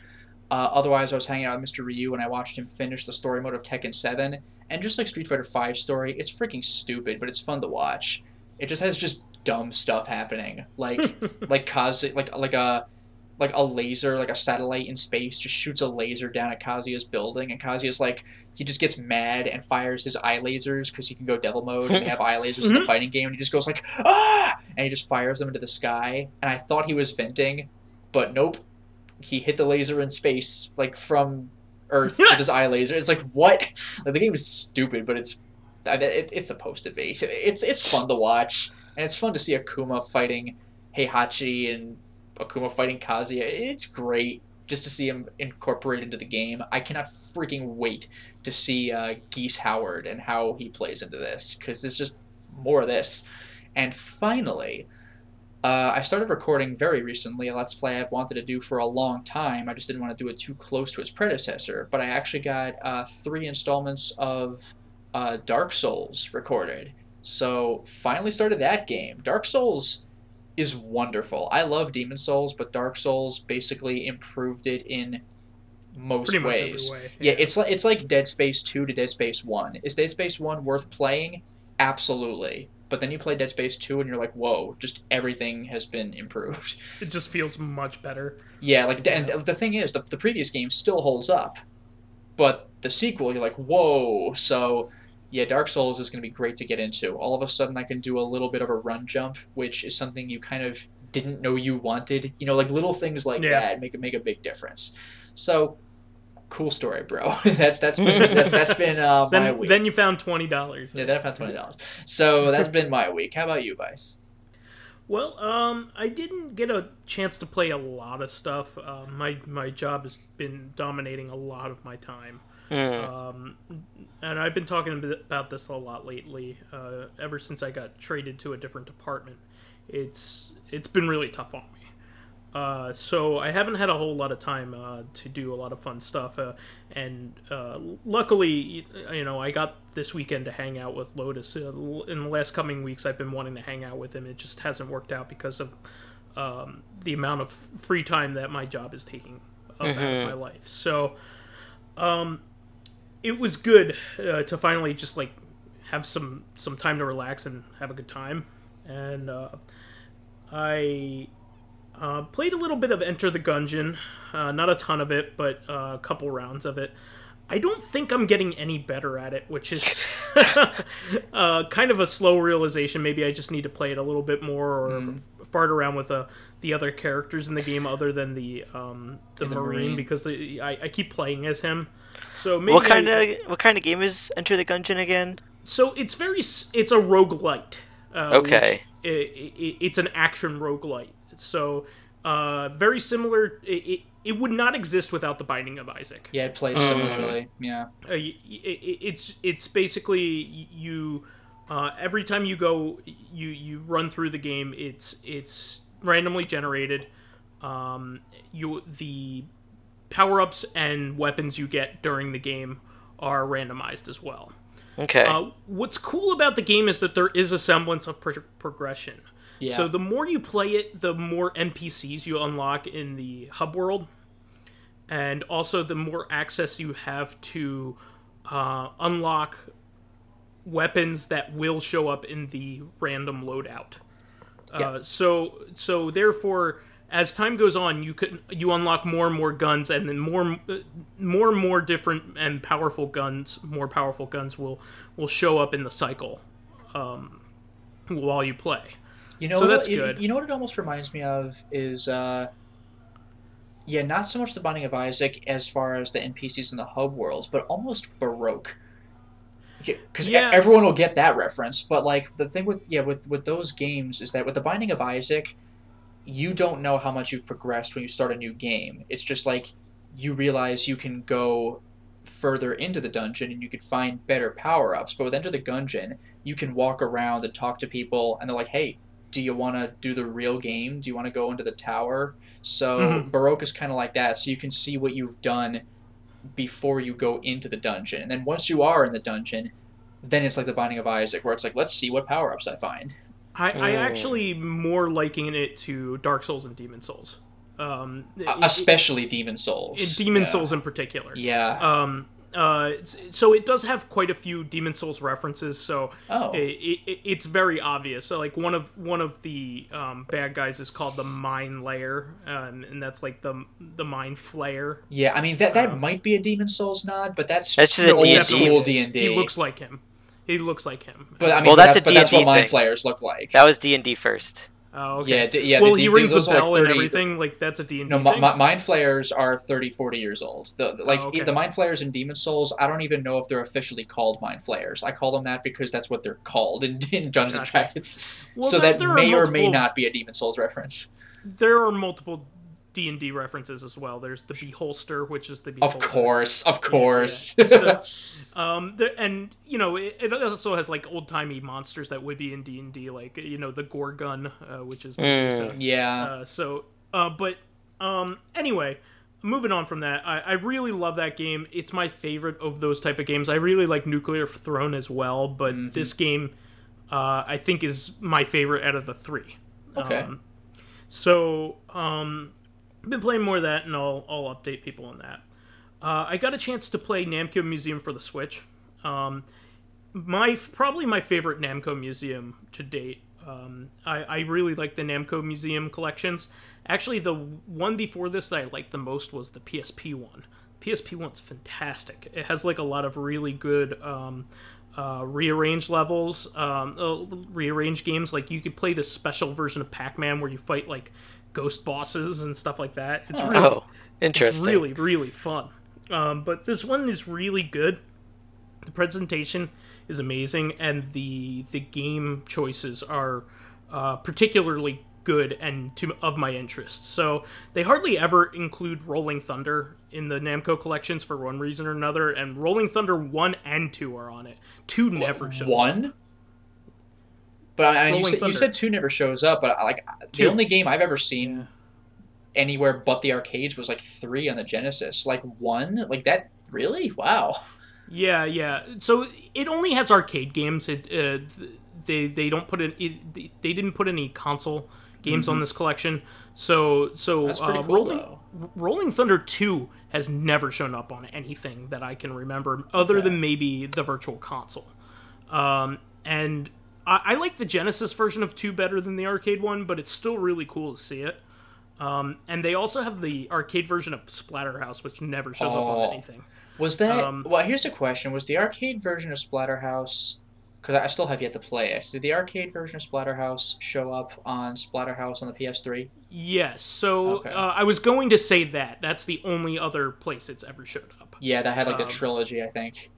Otherwise, I was hanging out with Mr. Ryu, and I watched him finish the story mode of Tekken 7, and just like Street Fighter V story, it's freaking stupid, but it's fun to watch. It just has just dumb stuff happening, like like a laser, like a satellite in space just shoots a laser down at Kazuya's building, and Kazuya's like, he just gets mad and fires his eye lasers because he can go devil mode and they have eye lasers in the fighting game, and he just goes like, ah, and he just fires them into the sky, and I thought he was venting, but nope, he hit the laser in space, like from Earth with his eye laser. It's like, what? Like, the game is stupid, but it's supposed to be. It's fun to watch. And it's fun to see Akuma fighting Heihachi and Akuma fighting Kazuya. It's great just to see him incorporated into the game. I cannot freaking wait to see Geese Howard and how he plays into this, because there's just more of this. And finally, I started recording very recently a Let's Play I've wanted to do for a long time. I just didn't want to do it too close to its predecessor. But I actually got 3 installments of Dark Souls recorded. So, finally started that game. Dark Souls is wonderful. I love Demon Souls, but Dark Souls basically improved it in most Pretty much ways. every way. Yeah, it's like Dead Space 2 to Dead Space 1. Is Dead Space 1 worth playing? Absolutely. But then you play Dead Space 2 and you're like, whoa, just everything has been improved. It just feels much better. Yeah, and the thing is, the previous game still holds up. But the sequel, you're like, whoa. So, yeah, Dark Souls is going to be great to get into. All of a sudden, I can do a little bit of a run jump, which is something you kind of didn't know you wanted. You know, like little things like that make a big difference. So, cool story, bro. that's been my week. Then you found $20. Yeah, then I found $20. So that's been my week. How about you, Vyse? Well, I didn't get a chance to play a lot of stuff. My job has been dominating a lot of my time. And I've been talking about this a lot lately. Ever since I got traded to a different department, it's been really tough on me. So I haven't had a whole lot of time to do a lot of fun stuff. And luckily, I got this weekend to hang out with Lotus. In the last coming weeks, I've been wanting to hang out with him. It just hasn't worked out because of the amount of free time that my job is taking up out of my life. So it was good to finally just like have some time to relax and have a good time. And I played a little bit of Enter the Gungeon, not a ton of it, but a couple rounds of it. I don't think I'm getting any better at it, which is kind of a slow realization. Maybe I just need to play it a little bit more, or fart around with the other characters in the game other than the Marine, because I keep playing as him. So maybe what kind of game is Enter the Gungeon again? So it's a roguelite. Okay. It's an action roguelite. So very similar. It would not exist without the Binding of Isaac. Yeah, it plays similarly. Yeah. It's basically you. Every time you go, you run through the game. It's randomly generated. The power-ups and weapons you get during the game are randomized as well. Okay. What's cool about the game is that there is a semblance of progression. Yeah. So the more you play it, the more NPCs you unlock in the hub world, and also the more access you have to unlock weapons that will show up in the random loadout. So therefore, as time goes on, you unlock more and more guns, and then more different and powerful guns. More powerful guns will show up in the cycle while you play. So that's good. You know what it almost reminds me of is, not so much the Binding of Isaac as far as the NPCs in the hub worlds, but almost Baroque. Because everyone will get that reference, but like the thing with those games is that with the Binding of Isaac, you don't know how much you've progressed when you start a new game. It's just like you realize you can go further into the dungeon and you can find better power-ups. But with Enter the Gungeon, you can walk around and talk to people, and they're like, hey, do you want to do the real game? Do you want to go into the tower? So Baroque is kind of like that, so you can see what you've done before you go into the dungeon. And then once you are in the dungeon, then it's like the Binding of Isaac, where it's like, let's see what power-ups I find. I actually more liking it to Dark Souls and Demon Souls. Especially Demon Souls. Demon Souls in particular. Yeah. So it does have quite a few Demon Souls references. So Oh. it's very obvious. So like one of the bad guys is called the Mind Layer, and that's like the Mind Flayer. Yeah, I mean that might be a Demon Souls nod, but that's just a old D&D. school D&D. He looks like him. He looks like him. But I mean, Well, that's a that's what D&D Mind thing. Flayers look like. That was D&D first. Oh, okay. Yeah. Well, he rings a those are like bell and 30 everything. Like that's a D&D No, thing. Mind Flayers are 30, 40 years old. Okay. The Mind Flayers in Demon Souls, I don't even know if they're officially called Mind Flayers. I call them that because that's what they're called in Dungeons and Gotcha. Dragons. Well, So that there are may or may multiple- not be a Demon Souls reference. There are multiple D&D references as well. There's the Beholster, which is the Beholder. Of course. Yeah. So, and you know, it also has like old timey monsters that would be in D&D, like you know the Gorgun, which is Yeah. Anyway, moving on from that, I really love that game. It's my favorite of those type of games. I really like Nuclear Throne as well, but this game, I think, is my favorite out of the three. Okay. I've been playing more of that, and I'll update people on that. I got a chance to play Namco Museum for the Switch. Probably my favorite Namco Museum to date. I really like the Namco Museum collections. Actually, the one before this that I liked the most was the PSP one. PSP one's fantastic. It has like a lot of really good rearranged levels, rearranged games. Like you could play this special version of Pac-Man where you fight like ghost bosses and stuff like that. It's really, interesting. It's really, really fun. But this one is really good. The presentation is amazing, and the game choices are particularly good and of my interest. So they hardly ever include Rolling Thunder in the Namco collections for one reason or another, and Rolling Thunder 1 and 2 are on it. 2 never shows up. 1? But you said 2 never shows up, but the only game I've ever seen anywhere but the arcades was like 3 on the Genesis. Like 1? Like that? Really? Wow. Yeah. So it only has arcade games. They don't put they didn't put any console games on this collection. So That's pretty cool, though. Rolling Thunder 2 has never shown up on anything that I can remember, other than maybe the Virtual Console. And I like the Genesis version of 2 better than the arcade one, but it's still really cool to see it. And they also have the arcade version of Splatterhouse, which never shows up on anything. Was that... well, here's a question. Was the arcade version of Splatterhouse... Because I still have yet to play it. Did the arcade version of Splatterhouse show up on Splatterhouse on the PS3? Yes. So Okay. I was going to say that. That's the only other place it's ever showed up. Yeah, that had like the trilogy, I think.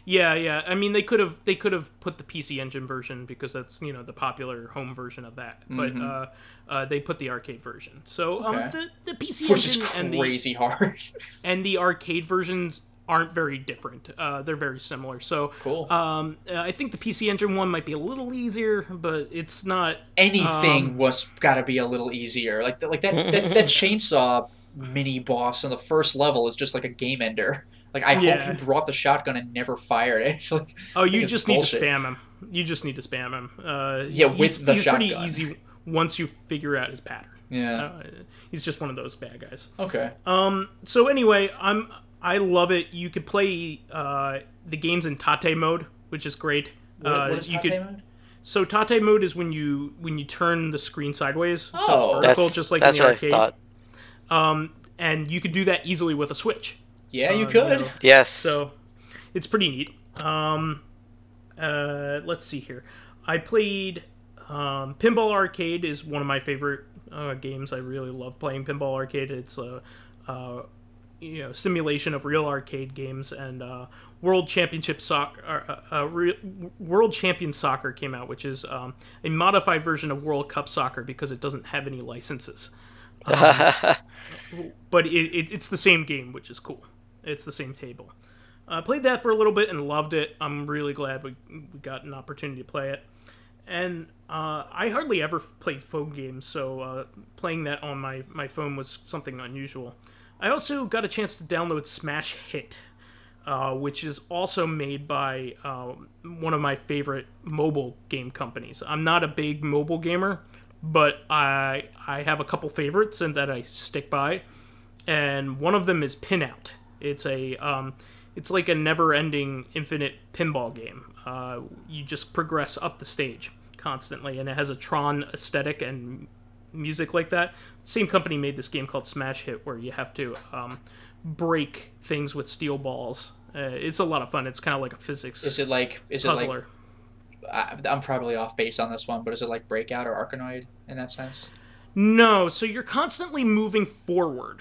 Yeah. I mean, they could have put the PC Engine version because that's the popular home version of that. But they put the arcade version. So the PC Which Engine is crazy hard. and the arcade versions aren't very different. They're very similar. So cool. I think the PC Engine one might be a little easier, but it's not. Anything was got to be a little easier. Like that chainsaw mini boss on the first level is just like a game ender. Like I hope you brought the shotgun and never fired it. Like, you just need to spam him. You just need to spam him. With the shotgun. He's pretty easy once you figure out his pattern. Yeah. He's just one of those bad guys. Okay. So anyway, I love it. You could play the games in Tate mode, which is great. What is Tate mode? So Tate mode is when you turn the screen sideways, so Oh. it's vertical, just like in That's the what arcade. I thought. And you could do that easily with a Switch. Yeah, you could. Yes. So it's pretty neat. Let's see here. I played Pinball Arcade is one of my favorite games. I really love playing Pinball Arcade. It's a simulation of real arcade games, and World Champion Soccer came out, which is a modified version of World Cup Soccer because it doesn't have any licenses. but it's the same game, which is cool. It's the same table. Played that for a little bit and loved it. I'm really glad we got an opportunity to play it. And I hardly ever played phone games, so playing that on my phone was something unusual. I also got a chance to download Smash Hit, which is also made by one of my favorite mobile game companies. I'm not a big mobile gamer, but I have a couple favorites and that I stick by, and one of them is Pinout. It's it's like a never-ending, infinite pinball game. You just progress up the stage constantly, and it has a Tron aesthetic and music like that. Same company made this game called Smash Hit, where you have to break things with steel balls. It's a lot of fun. It's kind of like a physics puzzler. I'm probably off base on this one, but is it like Breakout or Arkanoid in that sense? No, so you're constantly moving forward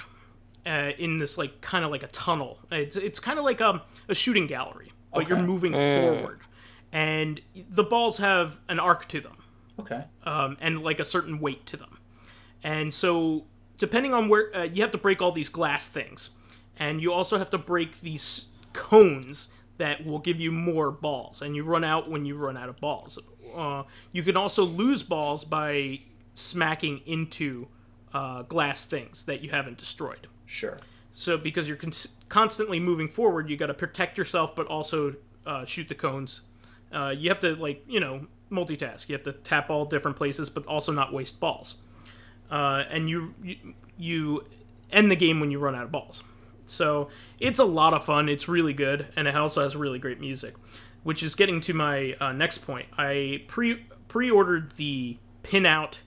in this like kind of like a tunnel. It's kind of like a shooting gallery, but you're moving forward, and the balls have an arc to them. Okay. And like a certain weight to them, and so depending on where you have to break all these glass things, and you also have to break these cones that will give you more balls, and you run out when you run out of balls. You can also lose balls by smacking into glass things that you haven't destroyed. Sure. So because you're constantly moving forward, you got to protect yourself, but also shoot the cones. You have to multitask. You have to tap all different places, but also not waste balls. And you end the game when you run out of balls. So it's a lot of fun. It's really good, and it also has really great music, which is getting to my next point. I pre-ordered the Pinout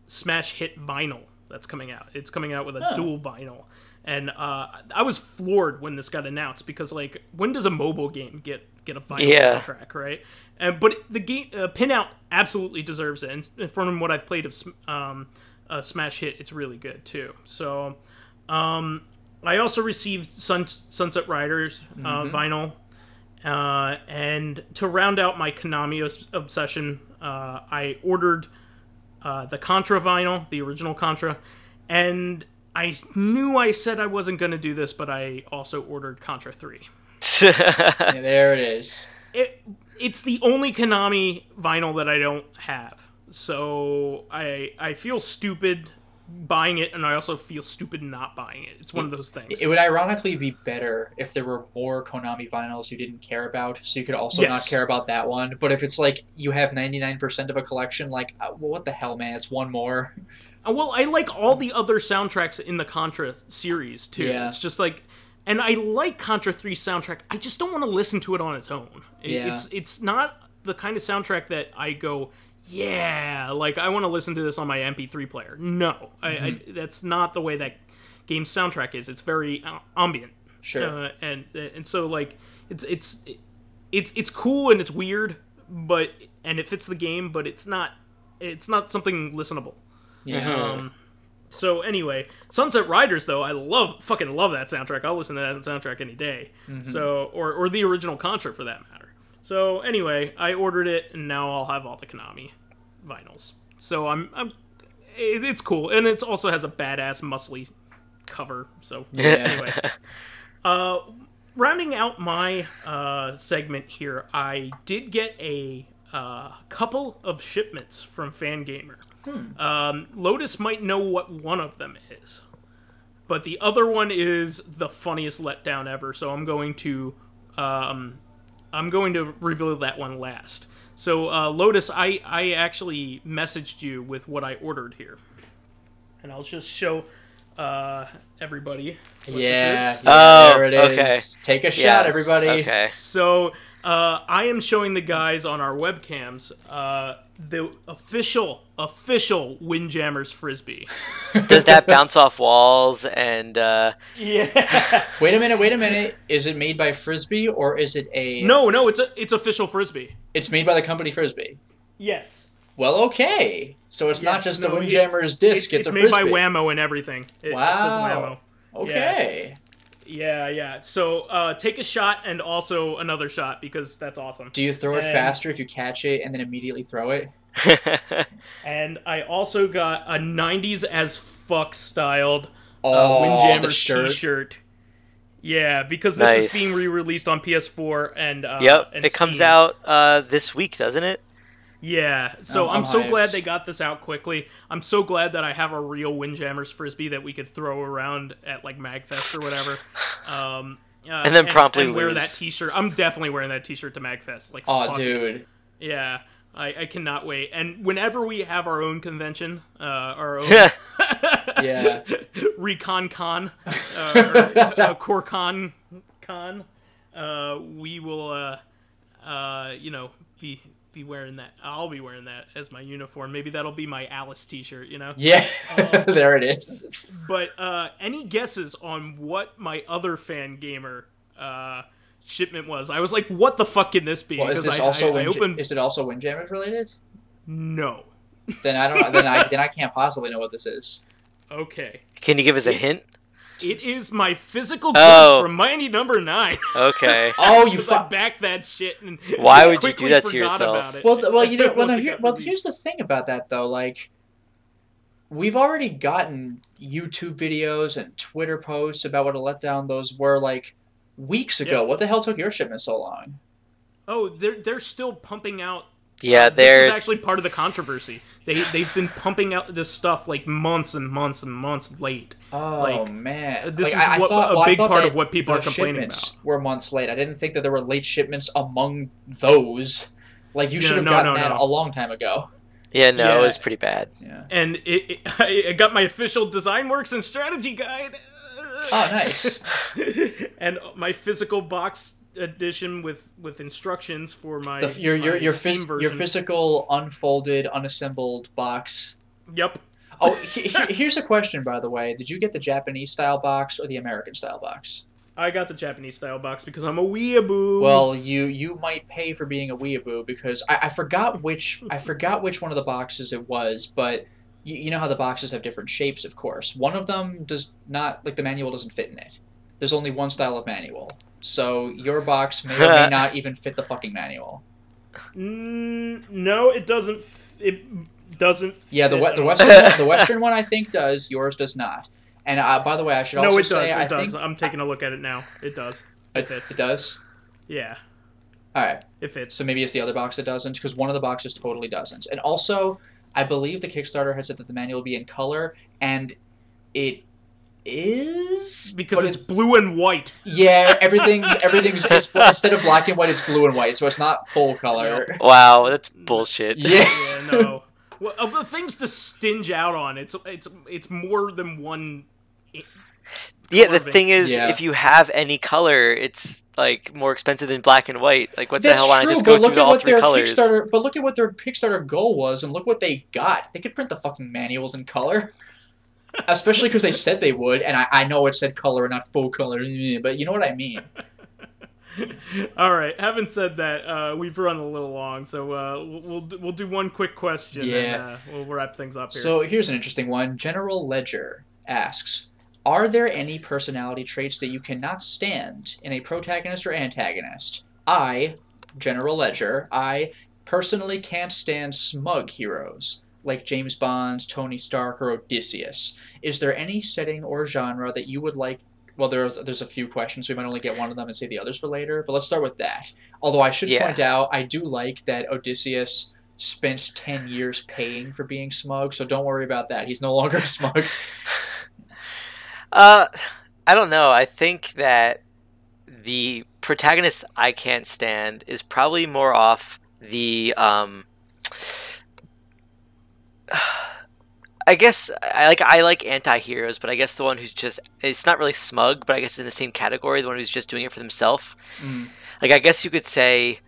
Smash Hit vinyl that's coming out. It's coming out with a dual vinyl, and I was floored when this got announced, because like, when does a mobile game get a vinyl soundtrack, right? But the game Pinout absolutely deserves it, and from what I've played of Smash Hit, it's really good too. So. I also received Sunset Riders vinyl, and to round out my Konami obsession, I ordered the Contra vinyl, the original Contra, and I knew I said I wasn't going to do this, but I also ordered Contra 3. Yeah, there it is. It's the only Konami vinyl that I don't have, so I feel stupid buying it, and I also feel stupid not buying it. It's one of those things. It would ironically be better if there were more Konami vinyls you didn't care about, so you could also not care about that one. But if it's like you have 99% of a collection, like, well, what the hell, man? It's one more. Well, I like all the other soundtracks in the Contra series, too. Yeah. It's just like... And I like Contra 3's soundtrack. I just don't want to listen to it on its own. It's not the kind of soundtrack that I go... Yeah, like, I want to listen to this on my MP3 player. No, that's not the way that game's soundtrack is. It's very ambient. Sure. And so like it's cool and it's weird, and it fits the game, but it's not something listenable. Yeah. So anyway, Sunset Riders though, I fucking love that soundtrack. I'll listen to that soundtrack any day. So or the original Contra for that matter. So anyway, I ordered it, and now I'll have all the Konami vinyls. So it's cool, and it also has a badass muscly cover. So anyway, rounding out my segment here, I did get a couple of shipments from Fangamer. Lotus might know what one of them is, but the other one is the funniest letdown ever. So I'm going to reveal that one last. So, Lotus, I actually messaged you with what I ordered here. And I'll just show everybody what this is. There it is. Okay. Take a shot, everybody. Okay. So, I am showing the guys on our webcams the official Windjammers Frisbee. Does that bounce off walls and... Yeah. Wait a minute. Is it made by Frisbee, or is it a... No, it's official Frisbee. It's made by the company Frisbee? Yes. Well, okay. So it's not just a Windjammers disc, it's a Frisbee. It's made by Whammo and everything. Wow. It says Whammo. Okay. Yeah. So take a shot and also another shot, because that's awesome. Do you throw it faster if you catch it and then immediately throw it? And I also got a 90s as fuck styled Oh, the Windjammers shirt. t-shirt. Yeah, because this Nice. is being re-released on PS4 and Yep, and it comes Steam. out this week, doesn't it? Yeah, so I'm I'm so hyped. glad they got this out quickly. I'm so glad that I have a real Windjammers frisbee that we could throw around at like Magfest or whatever. And then promptly wear lose. that T-shirt. I'm definitely wearing that T-shirt to Magfest. Like, Oh, fuck it. dude. Yeah, I cannot wait. And whenever we have our own convention, our own Yeah. Recon Con, Corcon Con, we will, be wearing that. I'll be wearing that as my uniform. Maybe that'll be my Alice T-shirt. Yeah. There it is. But any guesses on what my other fan gamer shipment was? I was like, what the fuck can this be? Well, is Because this also I opened. is it also Windjammers related? No. Then I don't. Then I can't possibly know what this is. Okay. Can you give us a hint? It is my physical gift Oh. from Mighty Number 9. Okay. Oh, you Because I fuck. backed that shit and Why would you quickly do that to forgot yourself? about it. Well, you know. Well, Once it got released. here's the thing about that though. Like, we've already gotten YouTube videos and Twitter posts about what a letdown those were like weeks ago. Yeah. What the hell took your shipment so long? Oh, they're still pumping out. Yeah, This is they're actually part of the controversy. They've been pumping out this stuff like months and months and months late. Oh Like, man, this Like, is a big thought part that of what people the are complaining shipments about. were months late. I didn't think that there were late shipments among those. Like you No, should have no, gotten no, that no. a long time ago. yeah, no, Yeah. it was pretty bad. Yeah. And I got my official design works and strategy guide. Oh, nice. And my physical box edition with instructions for my Your my Steam version. physical unfolded unassembled box. Yep. Oh, here's a question, by the way. Did you get the Japanese style box or the American style box? I got the Japanese style box because I'm a weeaboo. Well, you might pay for being a weeaboo because I forgot which one of the boxes it was, but you know how the boxes have different shapes, of course. One of them does not, like, the manual doesn't fit in it. There's only one style of manual, so your box may or may not even fit the fucking manual. No, it doesn't. It doesn't. Yeah, fit at all. the Western one I think does. Yours does not. And by the way, I should also No, it does. say It I does. think I'm taking a look at it now. It does. It fits. it does. Yeah, All right. it fits. So maybe it's the other box that doesn't, because one of the boxes totally doesn't. And also, I believe the Kickstarter had said that the manual will be in color, and it is Because but it's blue and white. yeah, everything's it's instead of black and white, it's blue and white, so it's not full color. Wow, that's bullshit. Yeah. Yeah, no. Well, of the things to stinge out on, it's more than one. Yeah, the Corbin. thing is, Yeah. if you have any color, it's like more expensive than black and white. Like, what the That's hell? Why not true, just but go look through at all what three their colors? Kickstarter. But look at what their Kickstarter goal was, and look what they got. They could print the fucking manuals in color, especially because they said they would. And I know it said color and not full color, but you know what I mean. All right. Having said that, we've run a little long, so we'll do one quick question. Yeah. And, we'll wrap things up here. So here's an interesting one. General Ledger asks, are there any personality traits that you cannot stand in a protagonist or antagonist? I, General Ledger, I personally can't stand smug heroes, like James Bond's Tony Stark or Odysseus. Is there any setting or genre that you would like? Well, there's a few questions, so we might only get one of them and save the others for later, but let's start with that. Although I should point out, I do like that Odysseus spent 10 years paying for being smug, so don't worry about that. He's no longer smug. I don't know. I think that the protagonist I can't stand is probably more off the I guess I like anti-heroes, but I guess the one who's just, it's not really smug, but I guess in the same category, the one who's just doing it for themselves. Like, I guess you could say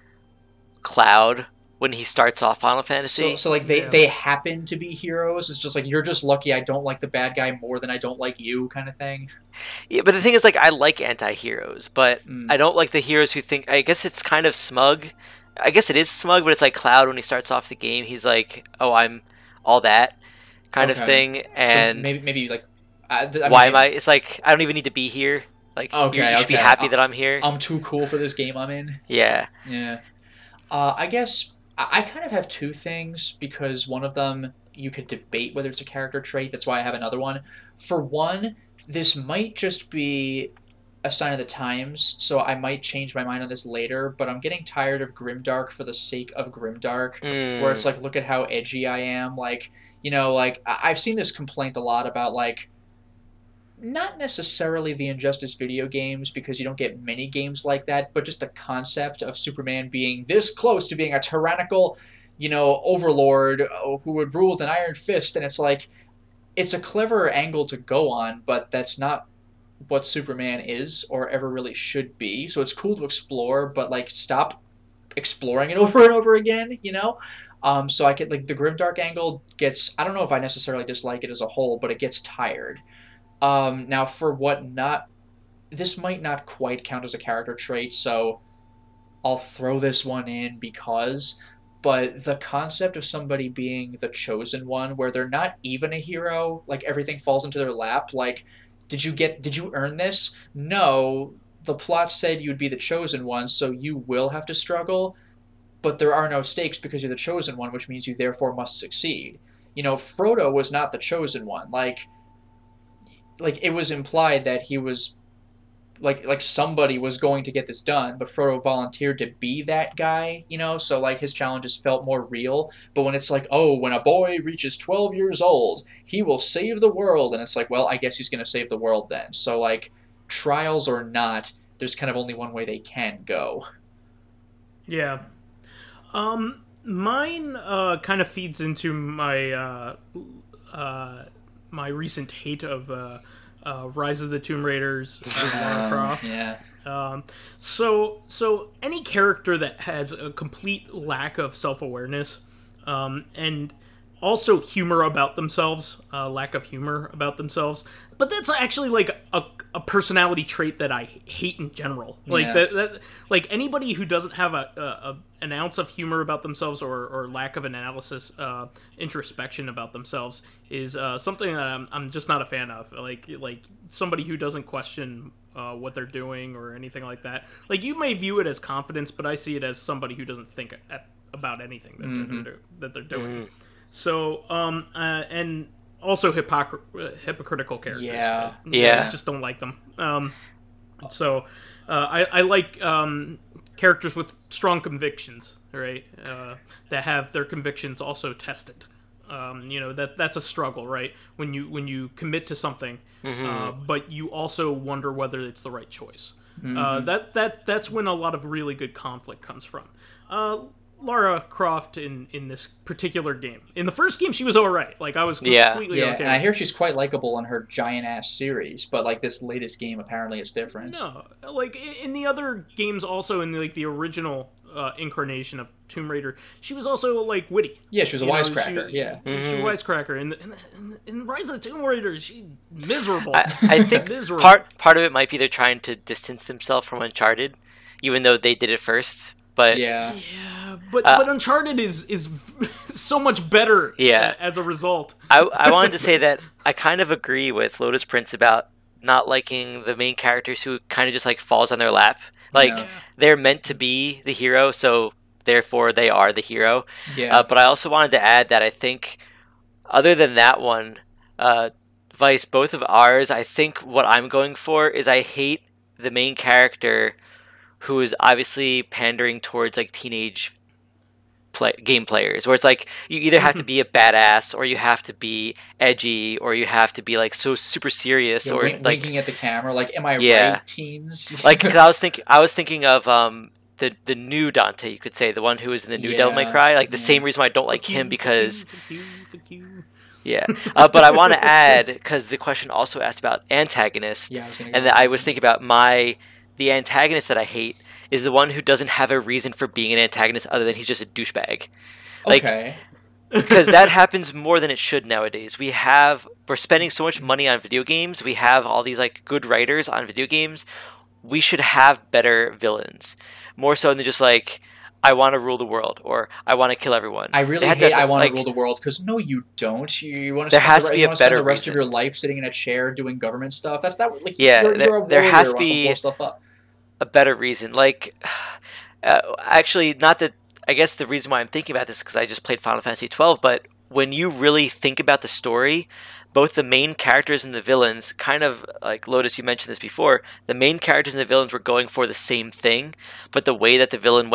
Cloud when he starts off Final Fantasy. So like they happen to be heroes. It's just like, you're just lucky I don't like the bad guy more than I don't like you, kind of thing. Yeah, but the thing is, like, I like anti-heroes, but I don't like the heroes who think, I guess it's kind of smug. I guess it is smug, but it's like Cloud when he starts off the game. He's like, oh, I'm all that kind of thing. And so maybe like, why am I? It's like, I don't even need to be here. Like, you should be happy that I'm here. I'm too cool for this game I'm in. Yeah. Yeah. I guess I kind of have two things because one of them you could debate whether it's a character trait. That's why I have another one. For one, this might just be a sign of the times, so I might change my mind on this later, but I'm getting tired of grimdark for the sake of grimdark, where it's like, look at how edgy I am. Like, like, I've seen this complaint a lot about, like, not necessarily the Injustice video games, because you don't get many games like that, but just the concept of Superman being this close to being a tyrannical, overlord who would rule with an iron fist, and it's like, it's a clever angle to go on, but that's not what Superman is or ever really should be. So it's cool to explore, but like stop exploring it over and over again, So I get like the grimdark angle gets, I don't know if I necessarily dislike it as a whole, but it gets tired. Now for this might not quite count as a character trait, so I'll throw this one in but the concept of somebody being the chosen one, where they're not even a hero, like everything falls into their lap, like, did you earn this? No, the plot said you'd be the chosen one, so you will have to struggle, but there are no stakes because you're the chosen one, which means you therefore must succeed. Frodo was not the chosen one. Like it was implied that he was like somebody was going to get this done, but Frodo volunteered to be that guy, so like his challenges felt more real. But when it's like, oh, when a boy reaches 12 years old, he will save the world, and it's like, well, I guess he's going to save the world then. So like, trials or not, there's kind of only one way they can go. Yeah. Mine kind of feeds into my my recent hate of Rise of the Tomb Raiders, Lara Croft. Yeah. So any character that has a complete lack of self-awareness, and also humor about themselves, lack of humor about themselves, but that's actually like a personality trait that I hate in general. Like that like anybody who doesn't have an ounce of humor about themselves or lack of an analysis, introspection about themselves is something that I'm just not a fan of. Like somebody who doesn't question what they're doing or anything like that. Like, you may view it as confidence, but I see it as somebody who doesn't think about anything that they're doing. Mm-hmm. So, and also hypocritical characters. Yeah. I just don't like them. So, I like characters with strong convictions, right? That have their convictions also tested. That's a struggle, right? When you commit to something, but you also wonder whether it's the right choice. That's when a lot of really good conflict comes from. Lara Croft in this particular game. In the first game, she was alright. Like, I was completely okay. And I hear she's quite likable in her giant-ass series, but, like, this latest game, apparently it's different. No. Like, in the other games also, in, like, the original incarnation of Tomb Raider, she was also, like, witty. Yeah, she was a wisecracker, She was a wisecracker. In Rise of the Tomb Raider, she's miserable. I think miserable. part of it might be they're trying to distance themselves from Uncharted, even though they did it first. But but Uncharted is so much better as a result. I wanted to say that I kind of agree with Lotus Prince about not liking the main characters who kind of just like falls on their lap. Like, they're meant to be the hero, so therefore they are the hero. Yeah. But I also wanted to add that I think, other than that one, Vyse, both of ours, I think what I'm going for is I hate the main character who is obviously pandering towards like teenage game players, where it's like you either have to be a badass, or you have to be edgy, or you have to be like so super serious, or like winking at the camera, like, am I right, teens? Like, because I was thinking of the new Dante, you could say, the one who was in the new Devil May Cry, like the same reason why I don't like him, because but I want to add, because the question also asked about antagonists, and I was thinking about the antagonist that I hate is the one who doesn't have a reason for being an antagonist other than he's just a douchebag. Like, because that happens more than it should nowadays. We're spending so much money on video games. We have all these like good writers on video games. We should have better villains, more so than just like, I want to rule the world, or I want to kill everyone. I really hate I want to rule the world, because no, you don't. You want to spend the rest of your life sitting in a chair doing government stuff. That's not like, there has to be blow stuff up. A better reason. Like, actually, not that I guess the reason why I'm thinking about this is because I just played Final Fantasy XII, but when you really think about the story, both the main characters and the villains, kind of like Lotus, you mentioned this before, the main characters and the villains were going for the same thing, but the way that the villain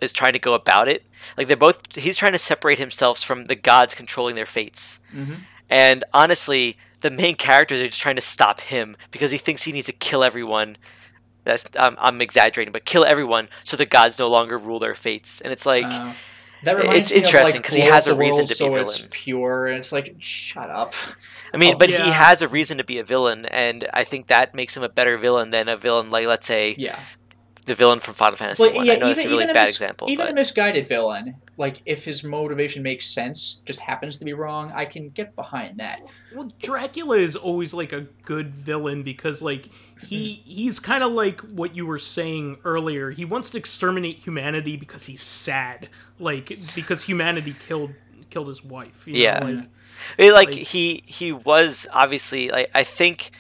is trying to go about it, like he's trying to separate himself from the gods controlling their fates. Mm-hmm. And honestly, the main characters are just trying to stop him because he thinks he needs to kill everyone. I'm exaggerating, but kill everyone so the gods no longer rule their fates. And it's like, that reminds it's me interesting of, because he has a reason to be a villain. It's pure, and it's like, shut up. I mean, but he has a reason to be a villain, and I think that makes him a better villain than a villain like, let's say, the villain from Final Fantasy I. I know it's a really bad example. Even a misguided villain, like, if his motivation makes sense, just happens to be wrong, I can get behind that. Well, Dracula is always, like, a good villain because, like, he's kind of like what you were saying earlier. He wants to exterminate humanity because he's sad. Like, because humanity killed his wife. You know? He was, obviously, like, I think...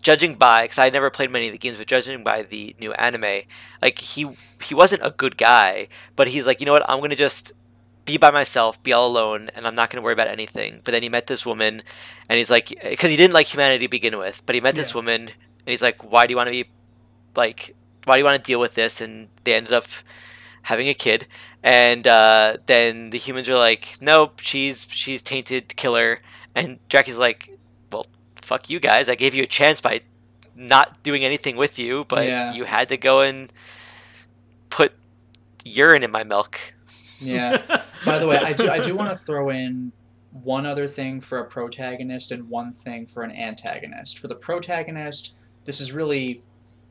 Judging by, because I never played many of the games, but judging by the new anime, like, he wasn't a good guy, but he's like, you know what, I'm going to just be by myself, be all alone, and I'm not going to worry about anything. But then he met this woman, and he's like, because he didn't like humanity to begin with, but he met this woman, and he's like, why do you want to deal with this? And they ended up having a kid, and then the humans are like, nope, she's tainted, kill her. And Dracula's like, well, fuck you guys, I gave you a chance by not doing anything with you, but you had to go and put urine in my milk. Yeah. By the way, I do want to throw in one other thing for a protagonist and one thing for an antagonist. For the protagonist, this is really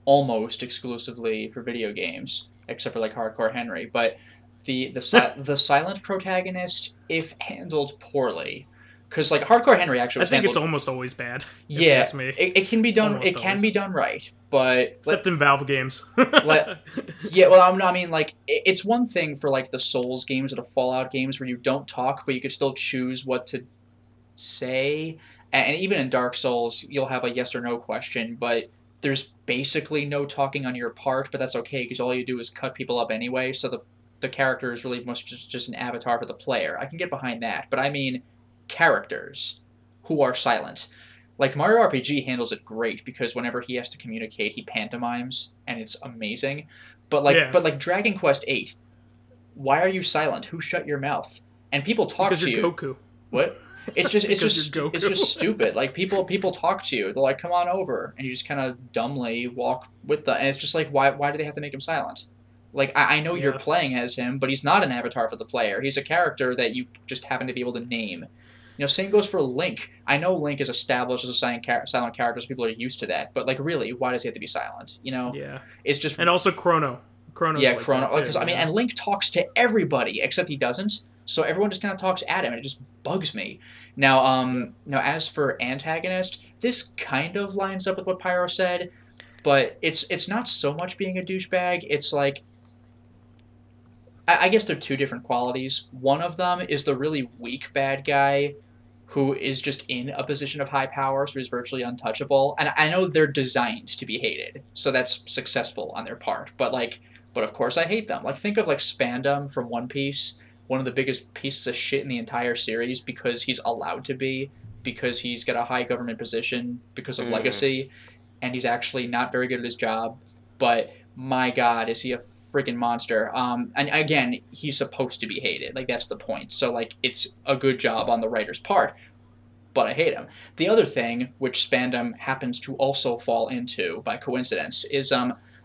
almost exclusively for video games, except for like Hardcore Henry, but the silent protagonist, if handled poorly, because like Hardcore Henry actually was it's almost always bad. Yeah, it can be done. It can be done right, but except in Valve games. I mean, like, it's one thing for like the Souls games or the Fallout games where you don't talk, but you could still choose what to say. And even in Dark Souls, you'll have a yes or no question, but there's basically no talking on your part. But that's okay because all you do is cut people up anyway. So the character is really much just an avatar for the player. I can get behind that, but I mean characters who are silent. Like, Mario RPG handles it great because whenever he has to communicate, he pantomimes, and it's amazing. But like Dragon Quest VIII, why are you silent? Who shut your mouth? And people talk because to you. You're Goku. What? It's just stupid. Like, people talk to you. They're like, "Come on over," and you just kind of dumbly walk with them. And it's just like, why do they have to make him silent? Like, I know you're playing as him, but he's not an avatar for the player. He's a character that you just happen to be able to name. You know, same goes for Link. I know Link is established as a silent character, so people are used to that. But, like, really, why does he have to be silent? You know? Yeah. It's just... And also Chrono. Chrono. Because, I mean, and Link talks to everybody, except he doesn't. So everyone just kind of talks at him, and it just bugs me. Now, as for antagonist, this kind of lines up with what Pyro said, but it's not so much being a douchebag. It's like... I guess they're two different qualities. One of them is the really weak bad guy who is just in a position of high power, so he's virtually untouchable. And I know they're designed to be hated, so that's successful on their part. But of course I hate them. Like, think of like Spandam from One Piece, one of the biggest pieces of shit in the entire series because he's allowed to be, because he's got a high government position, because of legacy, and he's actually not very good at his job. But my God, is he a freaking monster. And again, he's supposed to be hated. Like, that's the point. So, like, it's a good job on the writer's part. But I hate him. The other thing, which Spandam happens to also fall into by coincidence, is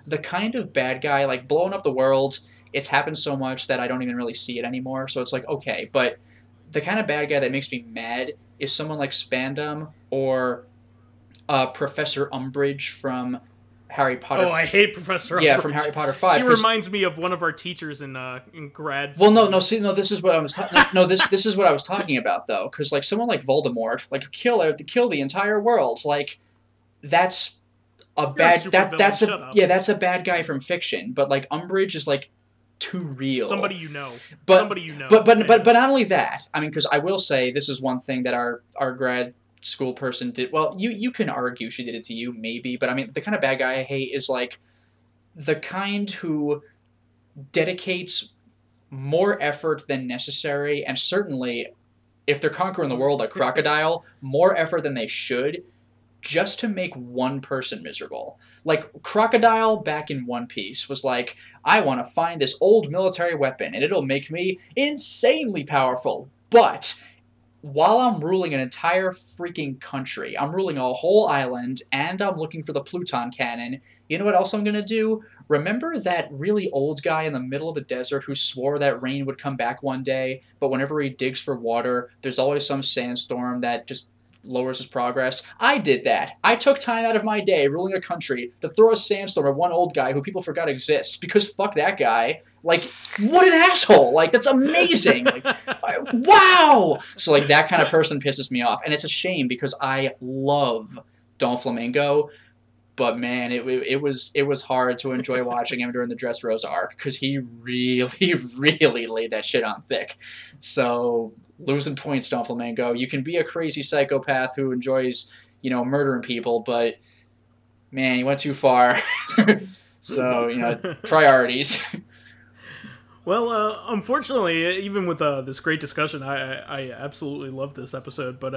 the kind of bad guy, like, blowing up the world. It's happened so much that I don't even really see it anymore. So it's like, okay. But the kind of bad guy that makes me mad is someone like Spandam or Professor Umbridge from Harry Potter. Oh, I hate Professor Umbridge. Yeah, from Harry Potter 5. She reminds me of one of our teachers in grad school. Well, this is what I was this is what I was talking about though, because like someone like Voldemort, like kill the entire world, like that's a bad that's a bad guy from fiction, but like Umbridge is like too real. Somebody you know. But not only that. I mean, because I will say this is one thing that our grad school person did. Well, you can argue she did it to you, maybe, but I mean, the kind of bad guy I hate is like the kind who dedicates more effort than necessary, and certainly, if they're conquering the world like Crocodile, more effort than they should, just to make one person miserable. Like, Crocodile back in One Piece was like, I want to find this old military weapon, and it'll make me insanely powerful. But while I'm ruling an entire freaking country, I'm ruling a whole island, and I'm looking for the Pluton cannon, you know what else I'm going to do? Remember that really old guy in the middle of the desert who swore that rain would come back one day, but whenever he digs for water, there's always some sandstorm that just lowers his progress? I did that. I took time out of my day ruling a country to throw a sandstorm at one old guy who people forgot exists, because fuck that guy. Like, what an asshole! Like, that's amazing! Like, wow! So, like, that kind of person pisses me off. And it's a shame, because I love Don Flamingo, but man, it was hard to enjoy watching him during the Dressrosa arc, because he really laid that shit on thick. So, losing points, Don Flamingo. You can be a crazy psychopath who enjoys, murdering people, but man, you went too far. So, priorities. Well, unfortunately, even with this great discussion, I absolutely love this episode, but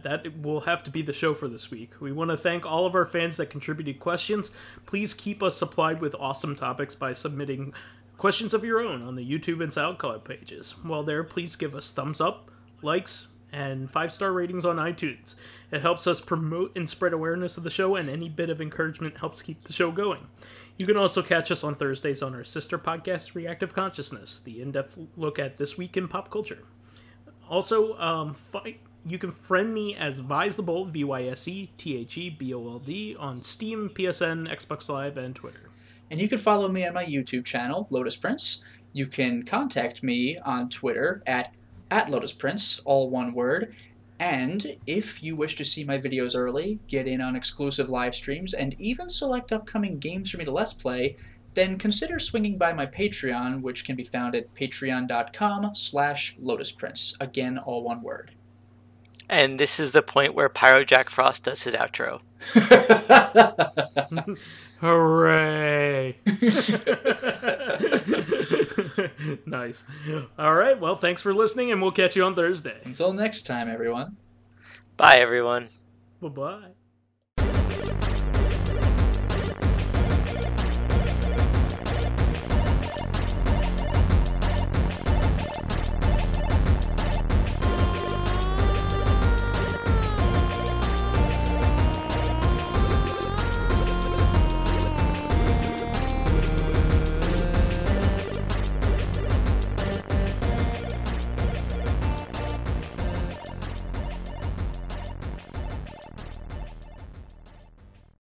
that will have to be the show for this week. We want to thank all of our fans that contributed questions. Please keep us supplied with awesome topics by submitting questions of your own on the YouTube and SoundCloud pages. While there, please give us thumbs up, likes, and 5-star ratings on iTunes. It helps us promote and spread awareness of the show, and any bit of encouragement helps keep the show going. You can also catch us on Thursdays on our sister podcast, Corrective Consciousness, the in-depth look at this week in pop culture. Also, you can friend me as Vysethebold, Vysethebold, on Steam, PSN, Xbox Live, and Twitter. And you can follow me on my YouTube channel, Lotus Prince. You can contact me on Twitter at Lotus Prince, all one word. And if you wish to see my videos early, get in on exclusive live streams, and even select upcoming games for me to Let's Play, then consider swinging by my Patreon, which can be found at patreon.com/LotusPrince. Again, all one word. And this is the point where PyroJackFrost does his outro. Hooray! Nice. All right, well, thanks for listening, and we'll catch you on Thursday. Until next time, everyone. Bye, everyone. Bye-bye.